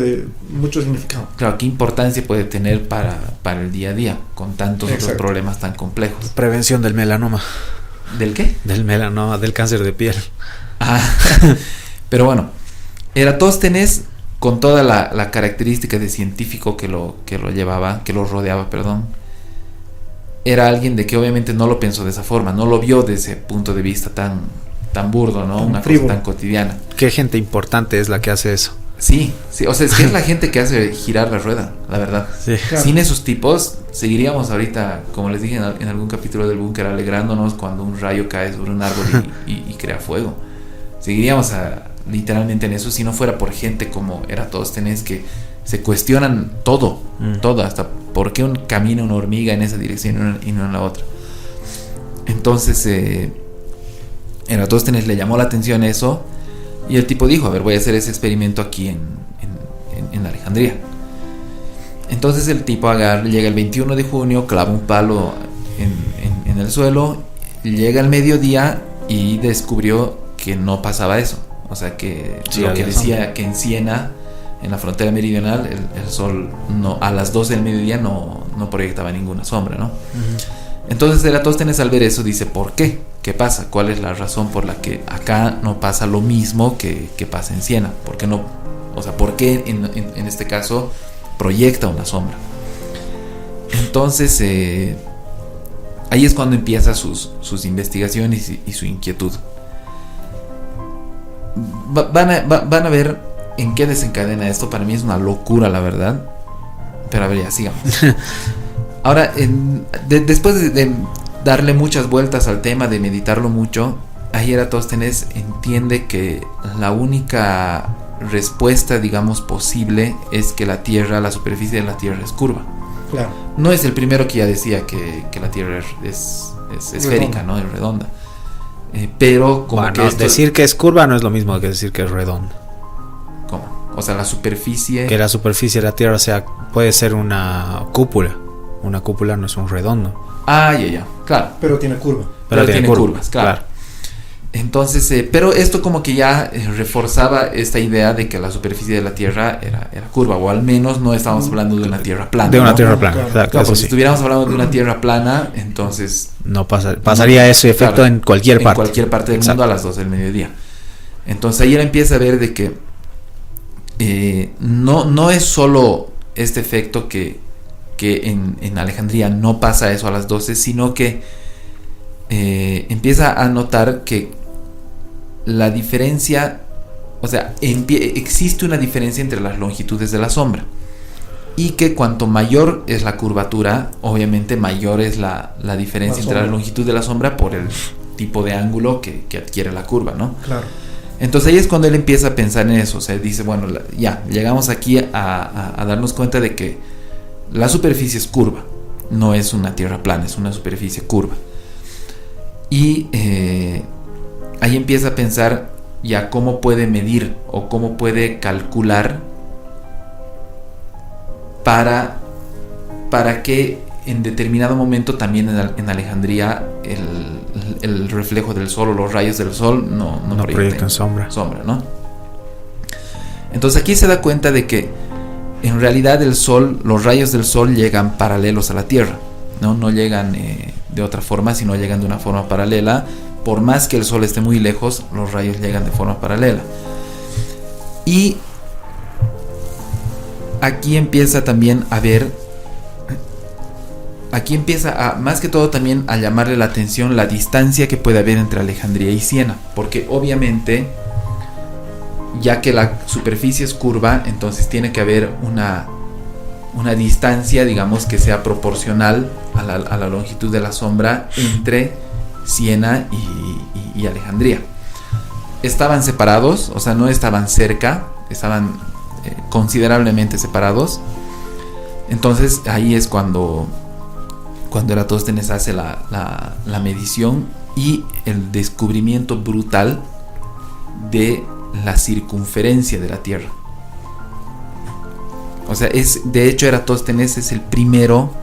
significado. Claro, qué importancia puede tener para el día a día, con tantos otros problemas tan complejos. Prevención del melanoma. ¿Del qué? Del melanoma, del cáncer de piel. Pero bueno, Eratóstenes, con toda la característica de científico que lo rodeaba, era alguien de que obviamente no lo pensó de esa forma, no lo vio desde ese punto de vista tan burdo, ¿no? Una cosa tan cotidiana. ¿Qué gente importante es la que hace eso? Sí, o sea, es que es la gente que hace girar la rueda, la verdad. Sí, claro. Sin esos tipos, seguiríamos ahorita, como les dije en algún capítulo del Búnker, alegrándonos cuando un rayo cae sobre un árbol y crea fuego. Seguiríamos literalmente en eso, si no fuera por gente como Eratóstenes, que se cuestionan todo, hasta por qué camina una hormiga en esa dirección y no en la otra. Entonces Eratóstenes le llamó la atención eso, y el tipo dijo, a ver, voy a hacer ese experimento aquí en Alejandría. Entonces el tipo llega el 21 de junio, clava un palo en el suelo, llega al mediodía y descubrió que no pasaba eso. O sea que lo que decía que en Siena, en la frontera meridional, el sol a las 12 del mediodía no proyectaba ninguna sombra, ¿no? Uh-huh. Entonces Eratóstenes, al ver eso, dice: ¿por qué? ¿Qué pasa? ¿Cuál es la razón por la que acá no pasa lo mismo que pasa en Siena? ¿Por qué no? O sea, ¿por qué en este caso proyecta una sombra? Entonces ahí es cuando empieza sus investigaciones y su inquietud. Van a ver en qué desencadena esto. Para mí es una locura, la verdad. Pero a ver, ya sigamos. Ahora, después de darle muchas vueltas al tema, de meditarlo mucho, ahí Eratóstenes entiende que la única respuesta, digamos, posible es que la superficie de la Tierra es curva. Claro. No es el primero que ya decía que la Tierra es esférica, ¿no? Es redonda. Pero como bueno, que decir que es curva no es lo mismo que decir que es redonda. ¿Cómo? O sea, la superficie... Que la superficie de la Tierra, o sea, puede ser una cúpula. Una cúpula no es un redondo. Ah, ya, claro. Pero tiene curva. Pero tiene curvas, claro. Entonces, pero esto como que ya reforzaba esta idea de que la superficie de la Tierra era curva, o al menos no estábamos hablando de una Tierra plana. De una Tierra plana, claro, si estuviéramos hablando de una Tierra plana, entonces... No pasaría ese efecto, claro, en cualquier parte. En cualquier parte del mundo a las 12 del mediodía. Entonces ahí él empieza a ver de que no es solo este efecto que en Alejandría no pasa eso a las 12, sino que empieza a notar que la diferencia, o sea, existe una diferencia entre las longitudes de la sombra, y que cuanto mayor es la curvatura, obviamente mayor es la diferencia entre la longitud de la sombra por el tipo de ángulo que adquiere la curva, ¿no? Claro. Entonces ahí es cuando él empieza a pensar en eso. O sea, dice, bueno, ya llegamos aquí a darnos cuenta de que la superficie es curva, no es una tierra plana, es una superficie curva. Y ahí empieza a pensar ya cómo puede medir o cómo puede calcular para que en determinado momento también en Alejandría el reflejo del sol o los rayos del sol no proyectan sombra, ¿no? Entonces aquí se da cuenta de que en realidad los rayos del sol llegan paralelos a la Tierra, no llegan de otra forma, sino llegan de una forma paralela. Por más que el sol esté muy lejos, los rayos llegan de forma paralela. Y aquí empieza también a ver, más que todo también a llamarle la atención la distancia que puede haber entre Alejandría y Siena, porque obviamente, ya que la superficie es curva, entonces tiene que haber una distancia, digamos, que sea proporcional a la longitud de la sombra entre Siena y Alejandría. Estaban separados, o sea, no estaban cerca, estaban considerablemente separados. Entonces ahí es cuando Eratóstenes hace la medición y el descubrimiento brutal de la circunferencia de la Tierra. O sea, de hecho Eratóstenes es el primero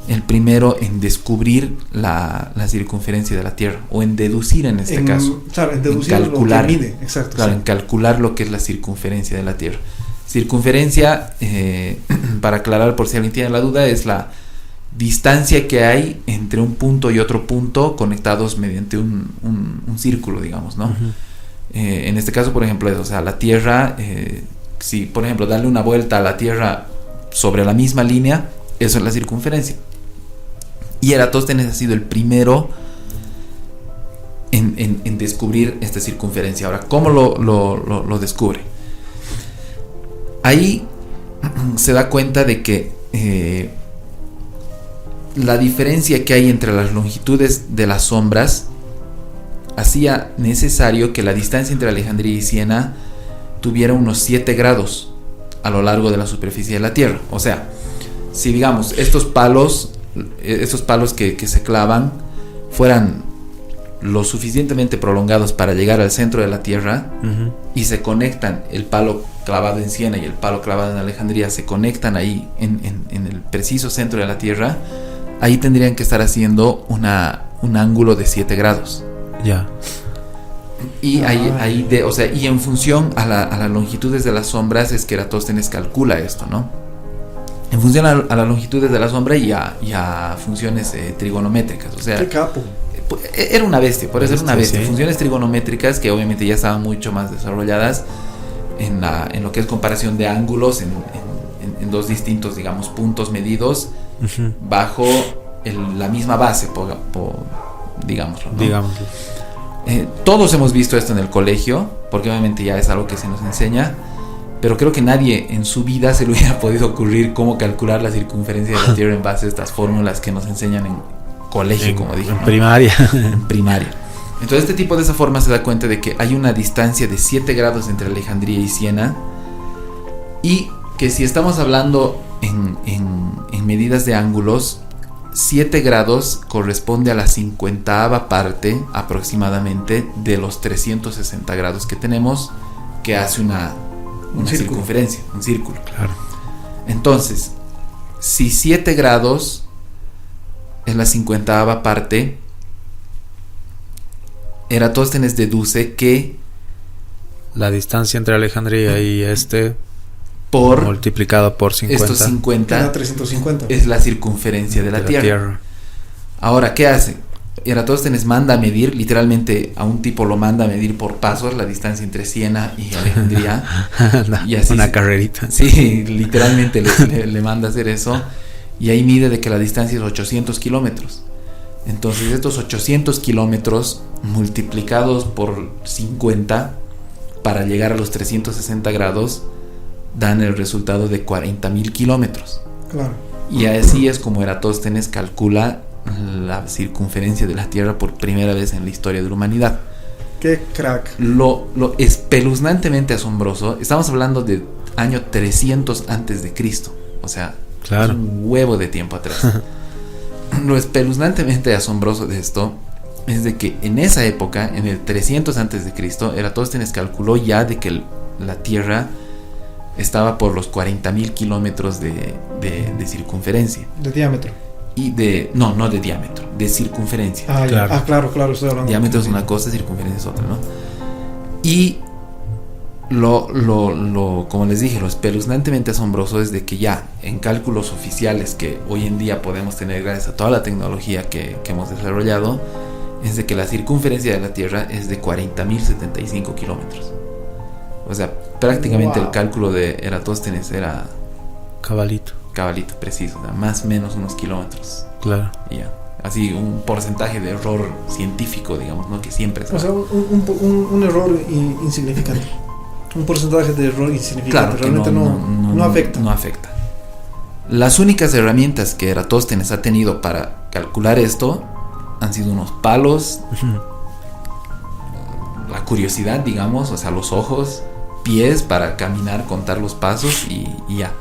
en descubrir la circunferencia de la Tierra, o en deducir en este caso. Claro, en deducir lo que mide, exacto. Claro, sí. En calcular lo que es la circunferencia de la Tierra. Circunferencia, para aclarar por si alguien tiene la duda, es la distancia que hay entre un punto y otro punto conectados mediante un círculo, digamos, ¿no? Uh-huh. En este caso, por ejemplo, o sea, la Tierra, si por ejemplo darle una vuelta a la Tierra sobre la misma línea, eso es la circunferencia. Y Eratóstenes ha sido el primero en descubrir esta circunferencia. Ahora, ¿cómo lo descubre? Ahí se da cuenta de que la diferencia que hay entre las longitudes de las sombras hacía necesario que la distancia entre Alejandría y Siena tuviera unos 7 grados a lo largo de la superficie de la Tierra. O sea, si digamos estos palos que se clavan fueran lo suficientemente prolongados para llegar al centro de la Tierra, y se conectan, el palo clavado en Siena y el palo clavado en Alejandría se conectan ahí en el preciso centro de la Tierra, ahí tendrían que estar haciendo un ángulo de 7 grados. Ya. Y y en función a las longitudes de las sombras es que Eratóstenes calcula esto, ¿no? En función a las longitudes de la sombra y a funciones trigonométricas. O sea, ¡qué capo! Era una bestia, por eso era una bestia. Sí. Funciones trigonométricas que obviamente ya estaban mucho más desarrolladas en lo que es comparación de ángulos en dos distintos, digamos, puntos medidos bajo la misma base, digámoslo, ¿no? Digámoslo. Todos hemos visto esto en el colegio, porque obviamente ya es algo que se nos enseña, pero creo que nadie en su vida se le hubiera podido ocurrir cómo calcular la circunferencia de la Tierra en base a estas fórmulas que nos enseñan en colegio, como dije. En primaria. En primaria. Entonces este tipo de esa forma se da cuenta de que hay una distancia de 7 grados entre Alejandría y Siena, y que si estamos hablando en medidas de ángulos, 7 grados corresponde a la 50ª parte aproximadamente de los 360 grados que tenemos, que hace una circunferencia, un círculo. Claro. Entonces, si 7 grados es la 50ª parte, Eratóstenes deduce que la distancia entre Alejandría y por multiplicado por 50, estos 50 350 es la circunferencia de la Tierra. Ahora, ¿qué hace? Eratóstenes manda a medir, literalmente a un tipo lo manda a medir por pasos la distancia entre Siena y Alejandría. Y así una carrerita. Sí, literalmente le manda a hacer eso. Y ahí mide de que la distancia es 800 kilómetros. Entonces estos 800 kilómetros multiplicados por 50 para llegar a los 360 grados dan el resultado de 40.000 kilómetros. Claro. Y así es como Eratóstenes calcula la circunferencia de la Tierra por primera vez en la historia de la humanidad. ¡Qué crack! Lo espeluznantemente asombroso, estamos hablando de año 300 antes de Cristo, o sea, claro, es un huevo de tiempo atrás. Lo espeluznantemente asombroso de esto es de que en esa época, en el 300 antes de Cristo, Eratóstenes calculó ya de que la Tierra estaba por los 40.000 kilómetros de circunferencia. De diámetro. Y no de diámetro, de circunferencia. Claro, estoy hablando. Diámetro es una cosa, circunferencia es otra, ¿no? Y como les dije, lo espeluznantemente asombroso es de que ya en cálculos oficiales que hoy en día podemos tener gracias a toda la tecnología que hemos desarrollado, es de que la circunferencia de la Tierra es de 40.075 kilómetros. O sea, prácticamente el cálculo de Eratóstenes era cabalito, preciso, o sea, más o menos unos kilómetros. Claro. Y ya, así un porcentaje de error científico, digamos, ¿no? Que siempre es. O sea, un error insignificante. Un porcentaje de error insignificante. Claro, realmente no afecta. No afecta. Las únicas herramientas que Eratóstenes ha tenido para calcular esto han sido unos palos, la curiosidad, digamos, o sea, los ojos, pies para caminar, contar los pasos y ya.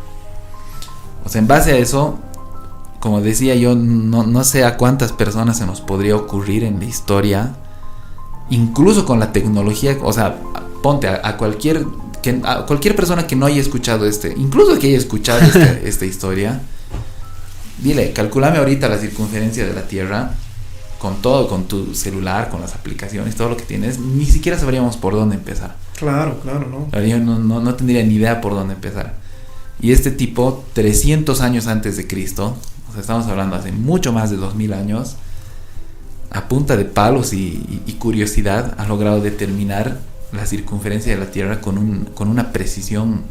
O sea, en base a eso, como decía yo, no sé a cuántas personas se nos podría ocurrir en la historia, incluso con la tecnología, o sea, ponte a cualquier persona que no haya escuchado incluso que haya escuchado esta historia, dile, calculame ahorita la circunferencia de la Tierra con todo, con tu celular, con las aplicaciones, todo lo que tienes, ni siquiera sabríamos por dónde empezar. Claro, ¿no? Yo no tendría ni idea por dónde empezar. Y este tipo, 300 años antes de Cristo, o sea, estamos hablando hace mucho más de 2000 años, a punta de palos y curiosidad, ha logrado determinar la circunferencia de la Tierra con una precisión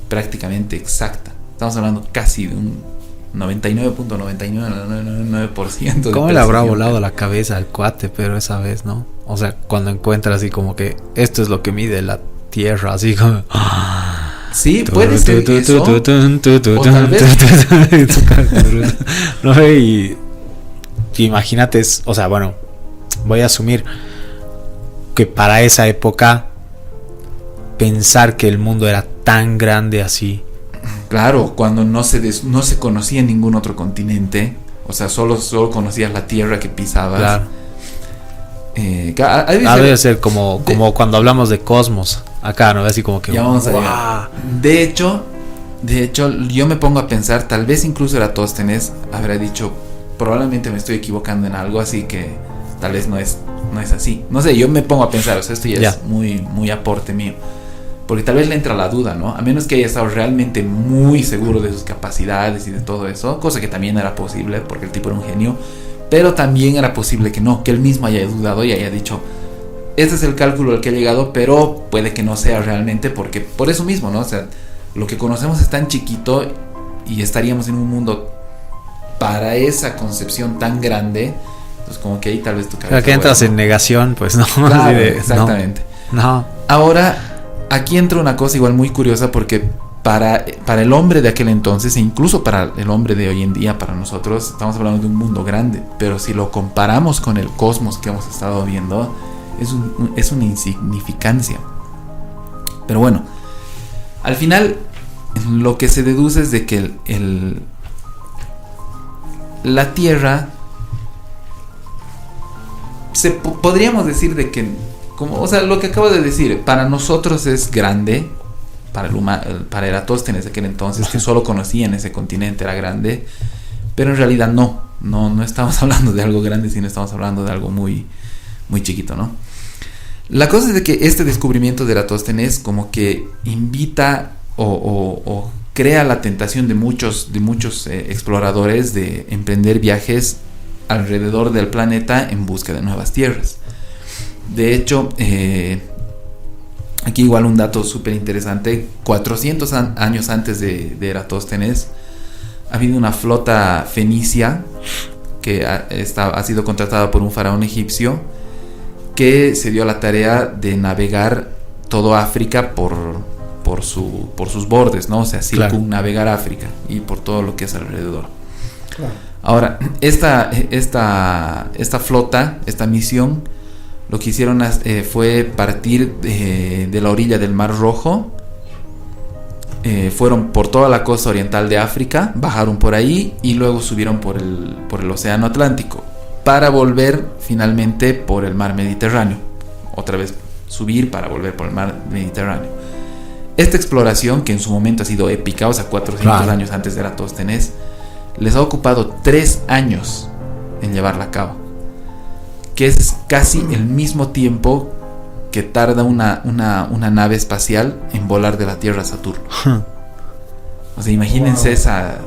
prácticamente exacta. Estamos hablando casi de un 99.99% ¿Cómo le habrá volado la cabeza al cuate, pero esa vez, ¿no? O sea, cuando encuentra así como que esto es lo que mide la Tierra, así como... Sí, puede ser eso. O tal vez... No, y imagínate, o sea, bueno, voy a asumir que para esa época pensar que el mundo era tan grande así. Claro, cuando no se conocía en ningún otro continente, o sea, solo conocías la tierra que pisabas. Claro. Debe ser como cuando hablamos de cosmos acá, ¿no? Así como que ya vamos a llegar. De hecho, yo me pongo a pensar, tal vez incluso Eratóstenes habrá dicho, probablemente me estoy equivocando en algo, así que tal vez no es así. No sé, yo me pongo a pensar, o sea, esto ya es muy aporte mío. Porque tal vez le entra la duda, ¿no? A menos que haya estado realmente muy seguro de sus capacidades y de todo eso, cosa que también era posible porque el tipo era un genio, pero también era posible que no, que él mismo haya dudado y haya dicho, este es el cálculo al que he llegado, pero puede que no sea realmente, porque por eso mismo, ¿no? O sea, lo que conocemos es tan chiquito y estaríamos en un mundo para esa concepción tan grande, pues como que ahí tal vez tu cabeza... que entras en negación, pues no. Claro, exactamente. No. Ahora, aquí entra una cosa igual muy curiosa, porque para el hombre de aquel entonces, e incluso para el hombre de hoy en día, para nosotros, estamos hablando de un mundo grande, pero si lo comparamos con el cosmos que hemos estado viendo, es una insignificancia. Pero bueno, al final lo que se deduce es de que la Tierra, podríamos decir de que, o sea, lo que acabo de decir, para nosotros es grande, para Eratóstenes de aquel entonces, que solo conocían ese continente, era grande, pero en realidad no estamos hablando de algo grande, sino estamos hablando de algo muy, muy chiquito, ¿no? La cosa es de que este descubrimiento de Eratóstenes como que invita o crea la tentación de muchos exploradores de emprender viajes alrededor del planeta en busca de nuevas tierras. De hecho, aquí igual un dato súper interesante, 400 años antes de Eratóstenes ha habido una flota fenicia que ha sido contratada por un faraón egipcio que se dio la tarea de navegar todo África por sus bordes, ¿no? O sea, circunnavegar África y por todo lo que es alrededor. Claro. Ahora, esta flota, esta misión, lo que hicieron fue partir de la orilla del Mar Rojo, fueron por toda la costa oriental de África, bajaron por ahí y luego subieron por el Océano Atlántico para volver finalmente por el Mar Mediterráneo. Otra vez subir para volver por el Mar Mediterráneo. Esta exploración, que en su momento ha sido épica, o sea, 400 años antes de Eratóstenes, les ha ocupado 3 años en llevarla a cabo, que es casi el mismo tiempo que tarda una nave espacial en volar de la Tierra a Saturno. O sea, imagínense esa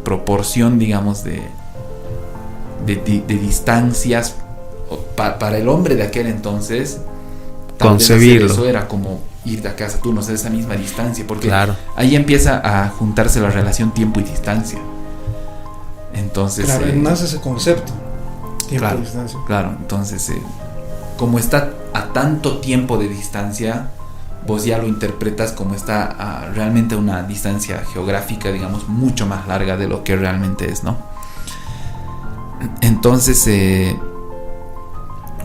proporción, digamos, de distancias para el hombre de aquel entonces. Concebirlo. Eso era como ir de acá a Saturno, o sea, esa misma distancia, porque ahí empieza a juntarse la relación tiempo y distancia. Entonces, nace ese concepto, tiempo y distancia. Claro, entonces, como está a tanto tiempo de distancia, vos ya lo interpretas como está realmente a una distancia geográfica, digamos, mucho más larga de lo que realmente es, ¿no? Entonces,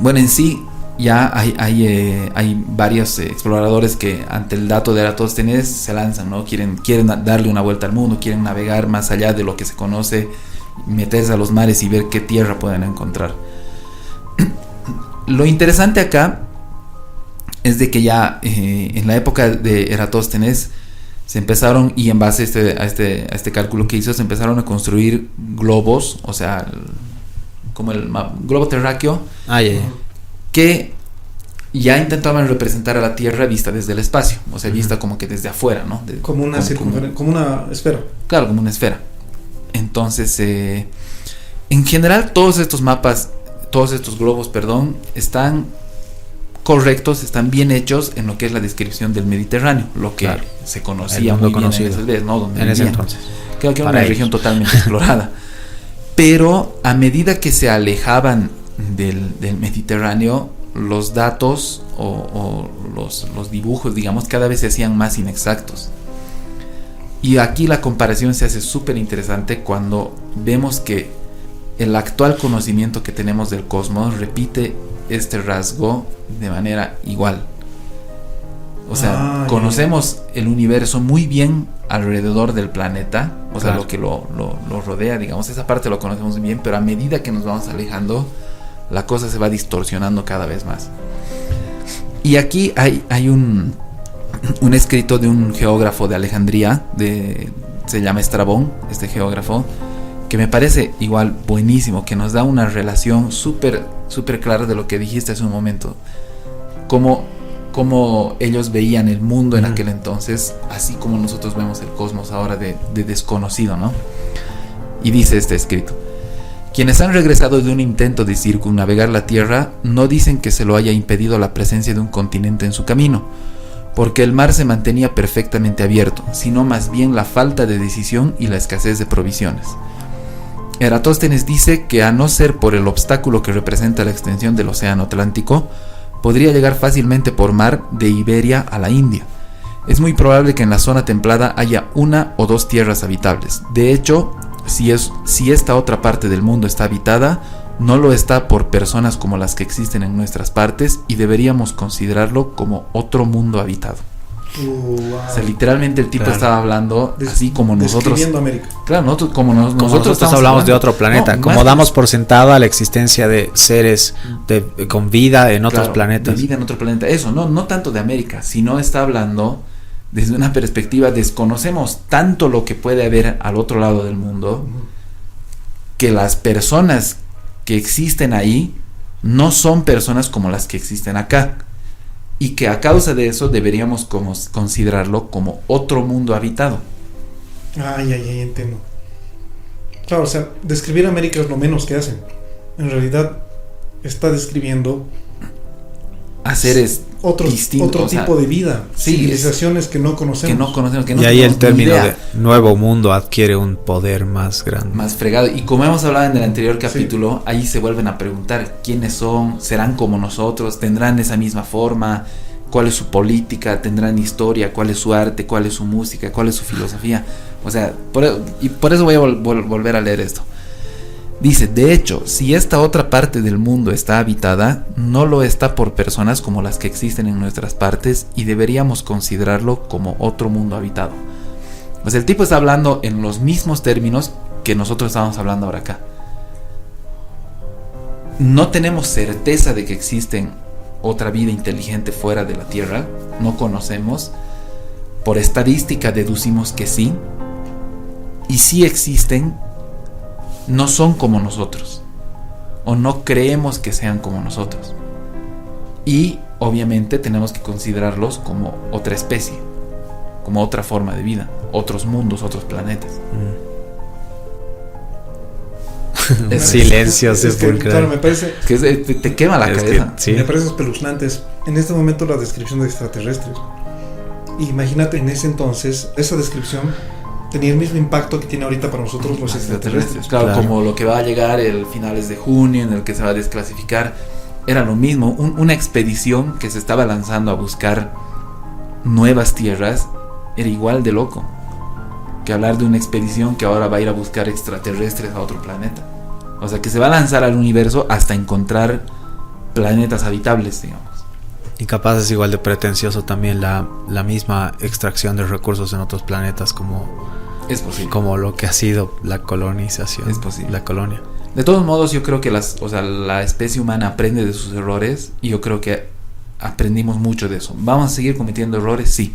bueno, en sí ya hay varios exploradores que ante el dato de Eratóstenes se lanzan, ¿no? Quieren darle una vuelta al mundo, quieren navegar más allá de lo que se conoce, meterse a los mares y ver qué tierra pueden encontrar. Lo interesante acá es de que ya en la época de Eratóstenes se empezaron, y en base a este cálculo que hizo, se empezaron a construir globos, o sea, como el globo terráqueo, que ya intentaban representar a la Tierra vista desde el espacio, o sea, vista como que desde afuera, ¿no? Como una esfera. Claro, como una esfera. Entonces, en general, todos estos globos, están correctos, están bien hechos en lo que es la descripción del Mediterráneo, lo que se conocía muy bien en ese entonces. Creo que era una región totalmente explorada. Pero a medida que se alejaban del Mediterráneo, los datos o los dibujos, digamos, cada vez se hacían más inexactos. Y aquí la comparación se hace súper interesante cuando vemos que el actual conocimiento que tenemos del cosmos repite este rasgo de manera igual. O sea, conocemos el universo muy bien alrededor del planeta, o sea, lo que lo rodea, digamos, esa parte lo conocemos bien, pero a medida que nos vamos alejando, la cosa se va distorsionando cada vez más. Y aquí hay un escrito de un geógrafo de Alejandría, se llama Estrabón, este geógrafo, que me parece igual buenísimo, que nos da una relación súper clara de lo que dijiste hace un momento. Cómo ellos veían el mundo en aquel entonces, así como nosotros vemos el cosmos ahora de desconocido, ¿no? Y dice este escrito: quienes han regresado de un intento de circunnavegar la Tierra no dicen que se lo haya impedido la presencia de un continente en su camino, porque el mar se mantenía perfectamente abierto, sino más bien la falta de decisión y la escasez de provisiones. Eratóstenes dice que a no ser por el obstáculo que representa la extensión del océano Atlántico, podría llegar fácilmente por mar de Iberia a la India. Es muy probable que en la zona templada haya 1 o 2 tierras habitables. De hecho, si esta otra parte del mundo está habitada, no lo está por personas como las que existen en nuestras partes, y deberíamos considerarlo como otro mundo habitado. Wow. O sea, literalmente el tipo estaba hablando así como nosotros. Describiendo América. Claro, nosotros hablamos de otro planeta, como damos por sentada la existencia de seres con vida en otros planetas. De vida en otro planeta. Eso, no tanto de América, sino está hablando desde una perspectiva, desconocemos tanto lo que puede haber al otro lado del mundo, que las personas que existen ahí no son personas como las que existen acá, y que a causa de eso deberíamos considerarlo como otro mundo habitado. Ay, entiendo. Claro, o sea, describir América es lo menos que hacen. En realidad está describiendo a seres distintos, otro tipo de vida, civilizaciones que no conocemos. Y ahí el término de nuevo mundo adquiere un poder más grande, más fregado. Y como hemos hablado en el anterior capítulo, ahí se vuelven a preguntar quiénes son, serán como nosotros, tendrán esa misma forma, cuál es su política, tendrán historia, cuál es su arte, cuál es su música, cuál es su filosofía. O sea, por eso voy a volver a leer esto. Dice: de hecho, si esta otra parte del mundo está habitada, no lo está por personas como las que existen en nuestras partes, y deberíamos considerarlo como otro mundo habitado. O sea, el tipo está hablando en los mismos términos que nosotros estamos hablando ahora acá. No tenemos certeza de que existen otra vida inteligente fuera de la Tierra, no conocemos. Por estadística deducimos que sí, y si existen, no son como nosotros, o no creemos que sean como nosotros, y obviamente tenemos que considerarlos como otra especie, como otra forma de vida, otros mundos, otros planetas. Silencio sepulcral. Claro, me parece que te quema la cabeza. Sí. Me parece espeluznante en este momento la descripción de extraterrestres. Imagínate en ese entonces, esa descripción tenía el mismo impacto que tiene ahorita para nosotros los extraterrestres. Claro, como lo que va a llegar el finales de junio, en el que se va a desclasificar, era lo mismo. Una expedición que se estaba lanzando a buscar nuevas tierras era igual de loco que hablar de una expedición que ahora va a ir a buscar extraterrestres a otro planeta. O sea, que se va a lanzar al universo hasta encontrar planetas habitables, digamos. Y capaz es igual de pretencioso también la misma extracción de recursos en otros planetas, como es posible, como lo que ha sido la colonización. Es posible. La colonia. De todos modos, yo creo que la especie humana aprende de sus errores, y yo creo que aprendimos mucho de eso. ¿Vamos a seguir cometiendo errores? Sí.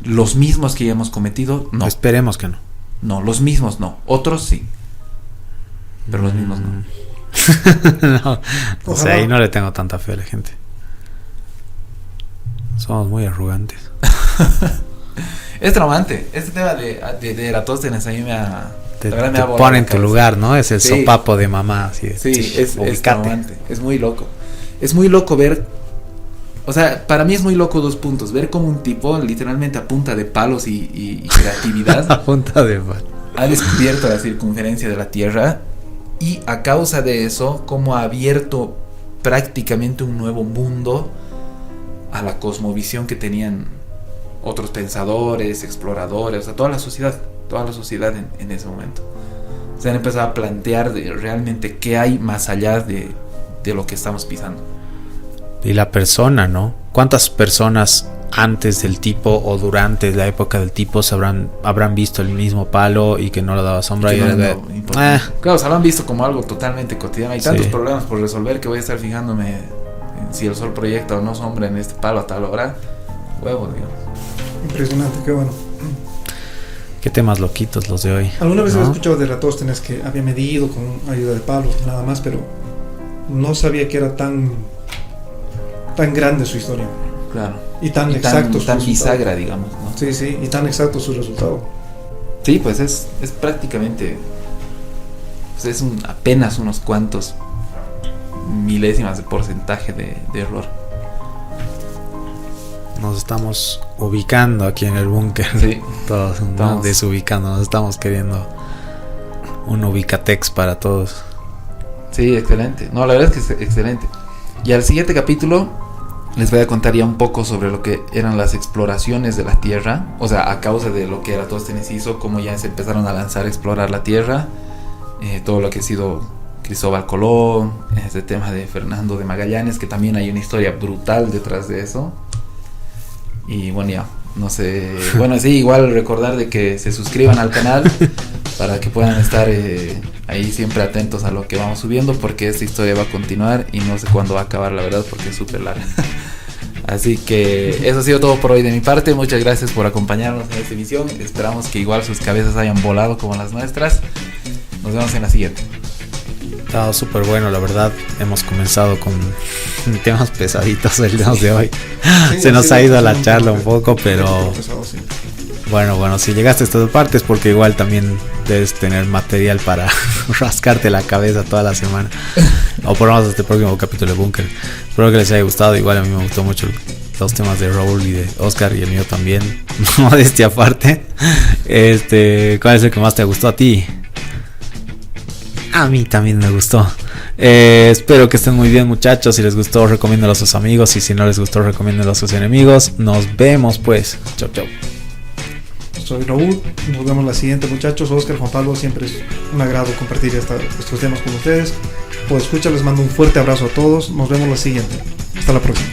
Los mismos que ya hemos cometido, no. Esperemos que no. No, los mismos no. Otros sí, pero los mismos no. No, o sea, ahí no le tengo tanta fe a la gente. Somos muy arrogantes. Es traumante. Este tema de Eratóstenes a mí te pone en tu lugar, ¿no? Es el sopapo de mamá. Así de, sí, es traumante. Es muy loco. Es muy loco ver. O sea, para mí es muy loco 2 puntos. Ver cómo un tipo, literalmente a punta de palos y creatividad, a punta de palos, ha descubierto la circunferencia de la Tierra, y a causa de eso, cómo ha abierto prácticamente un nuevo mundo a la cosmovisión que tenían otros pensadores, exploradores, o sea, toda la sociedad en ese momento. Se han empezado a plantear realmente qué hay más allá de lo que estamos pisando. Y la persona, ¿no? ¿Cuántas personas antes del tipo o durante la época del tipo habrán visto el mismo palo y que no le daba sombra. Claro, se lo han visto como algo totalmente cotidiano. Hay tantos problemas por resolver que voy a estar fijándome en si el sol proyecta o no sombra en este palo a tal hora. Huevo, digamos. Impresionante, qué bueno. Qué temas loquitos los de hoy. Alguna vez he escuchado de Eratóstenes que había medido con ayuda de palos, nada más, pero no sabía que era tan grande su historia. Claro. Y tan exacto. Tan bisagra, digamos, ¿no? Sí, y tan exacto su resultado. Sí, pues es prácticamente, pues es apenas unos cuantos milésimas de porcentaje de error. Nos estamos ubicando aquí en el búnker. Sí. Todos estamos desubicando. Nos estamos queriendo un ubicatex para todos. Sí, excelente. No, la verdad es que es excelente. Y al siguiente capítulo les voy a contar ya un poco sobre lo que eran las exploraciones de la Tierra. O sea, a causa de lo que Eratóstenes hizo, cómo ya se empezaron a lanzar a explorar la Tierra. Todo lo que ha sido Cristóbal Colón, este tema de Fernando de Magallanes, que también hay una historia brutal detrás de eso. Y bueno, ya, no sé. Bueno, sí, igual recordar de que se suscriban al canal para que puedan estar ahí siempre atentos a lo que vamos subiendo, porque esta historia va a continuar y no sé cuándo va a acabar, la verdad, porque es súper larga. Así que eso ha sido todo por hoy de mi parte. Muchas gracias por acompañarnos en esta emisión. Esperamos que igual sus cabezas hayan volado como las nuestras. Nos vemos en la siguiente. Estado súper bueno, la verdad. Hemos comenzado con temas pesaditos el día de hoy. Se nos ha ido la charla un poco, pero bueno, si llegaste a estas partes porque igual también debes tener material para rascarte la cabeza toda la semana. O por lo menos este próximo capítulo de Búnker. Espero que les haya gustado. Igual a mí me gustó mucho los temas de Raúl y de Oscar, y el mío también. Modestia aparte. ¿Cuál es el que más te gustó a ti? A mí también me gustó. Espero que estén muy bien, muchachos. Si les gustó, recomiéndenlo a sus amigos. Y si no les gustó, recomiéndenlo a sus enemigos. Nos vemos pues. Chau. Soy Raúl. Nos vemos la siguiente, muchachos. Oscar, Juan Pablo, siempre es un agrado compartir estos temas con ustedes. Por escuchar, les mando un fuerte abrazo a todos. Nos vemos la siguiente. Hasta la próxima.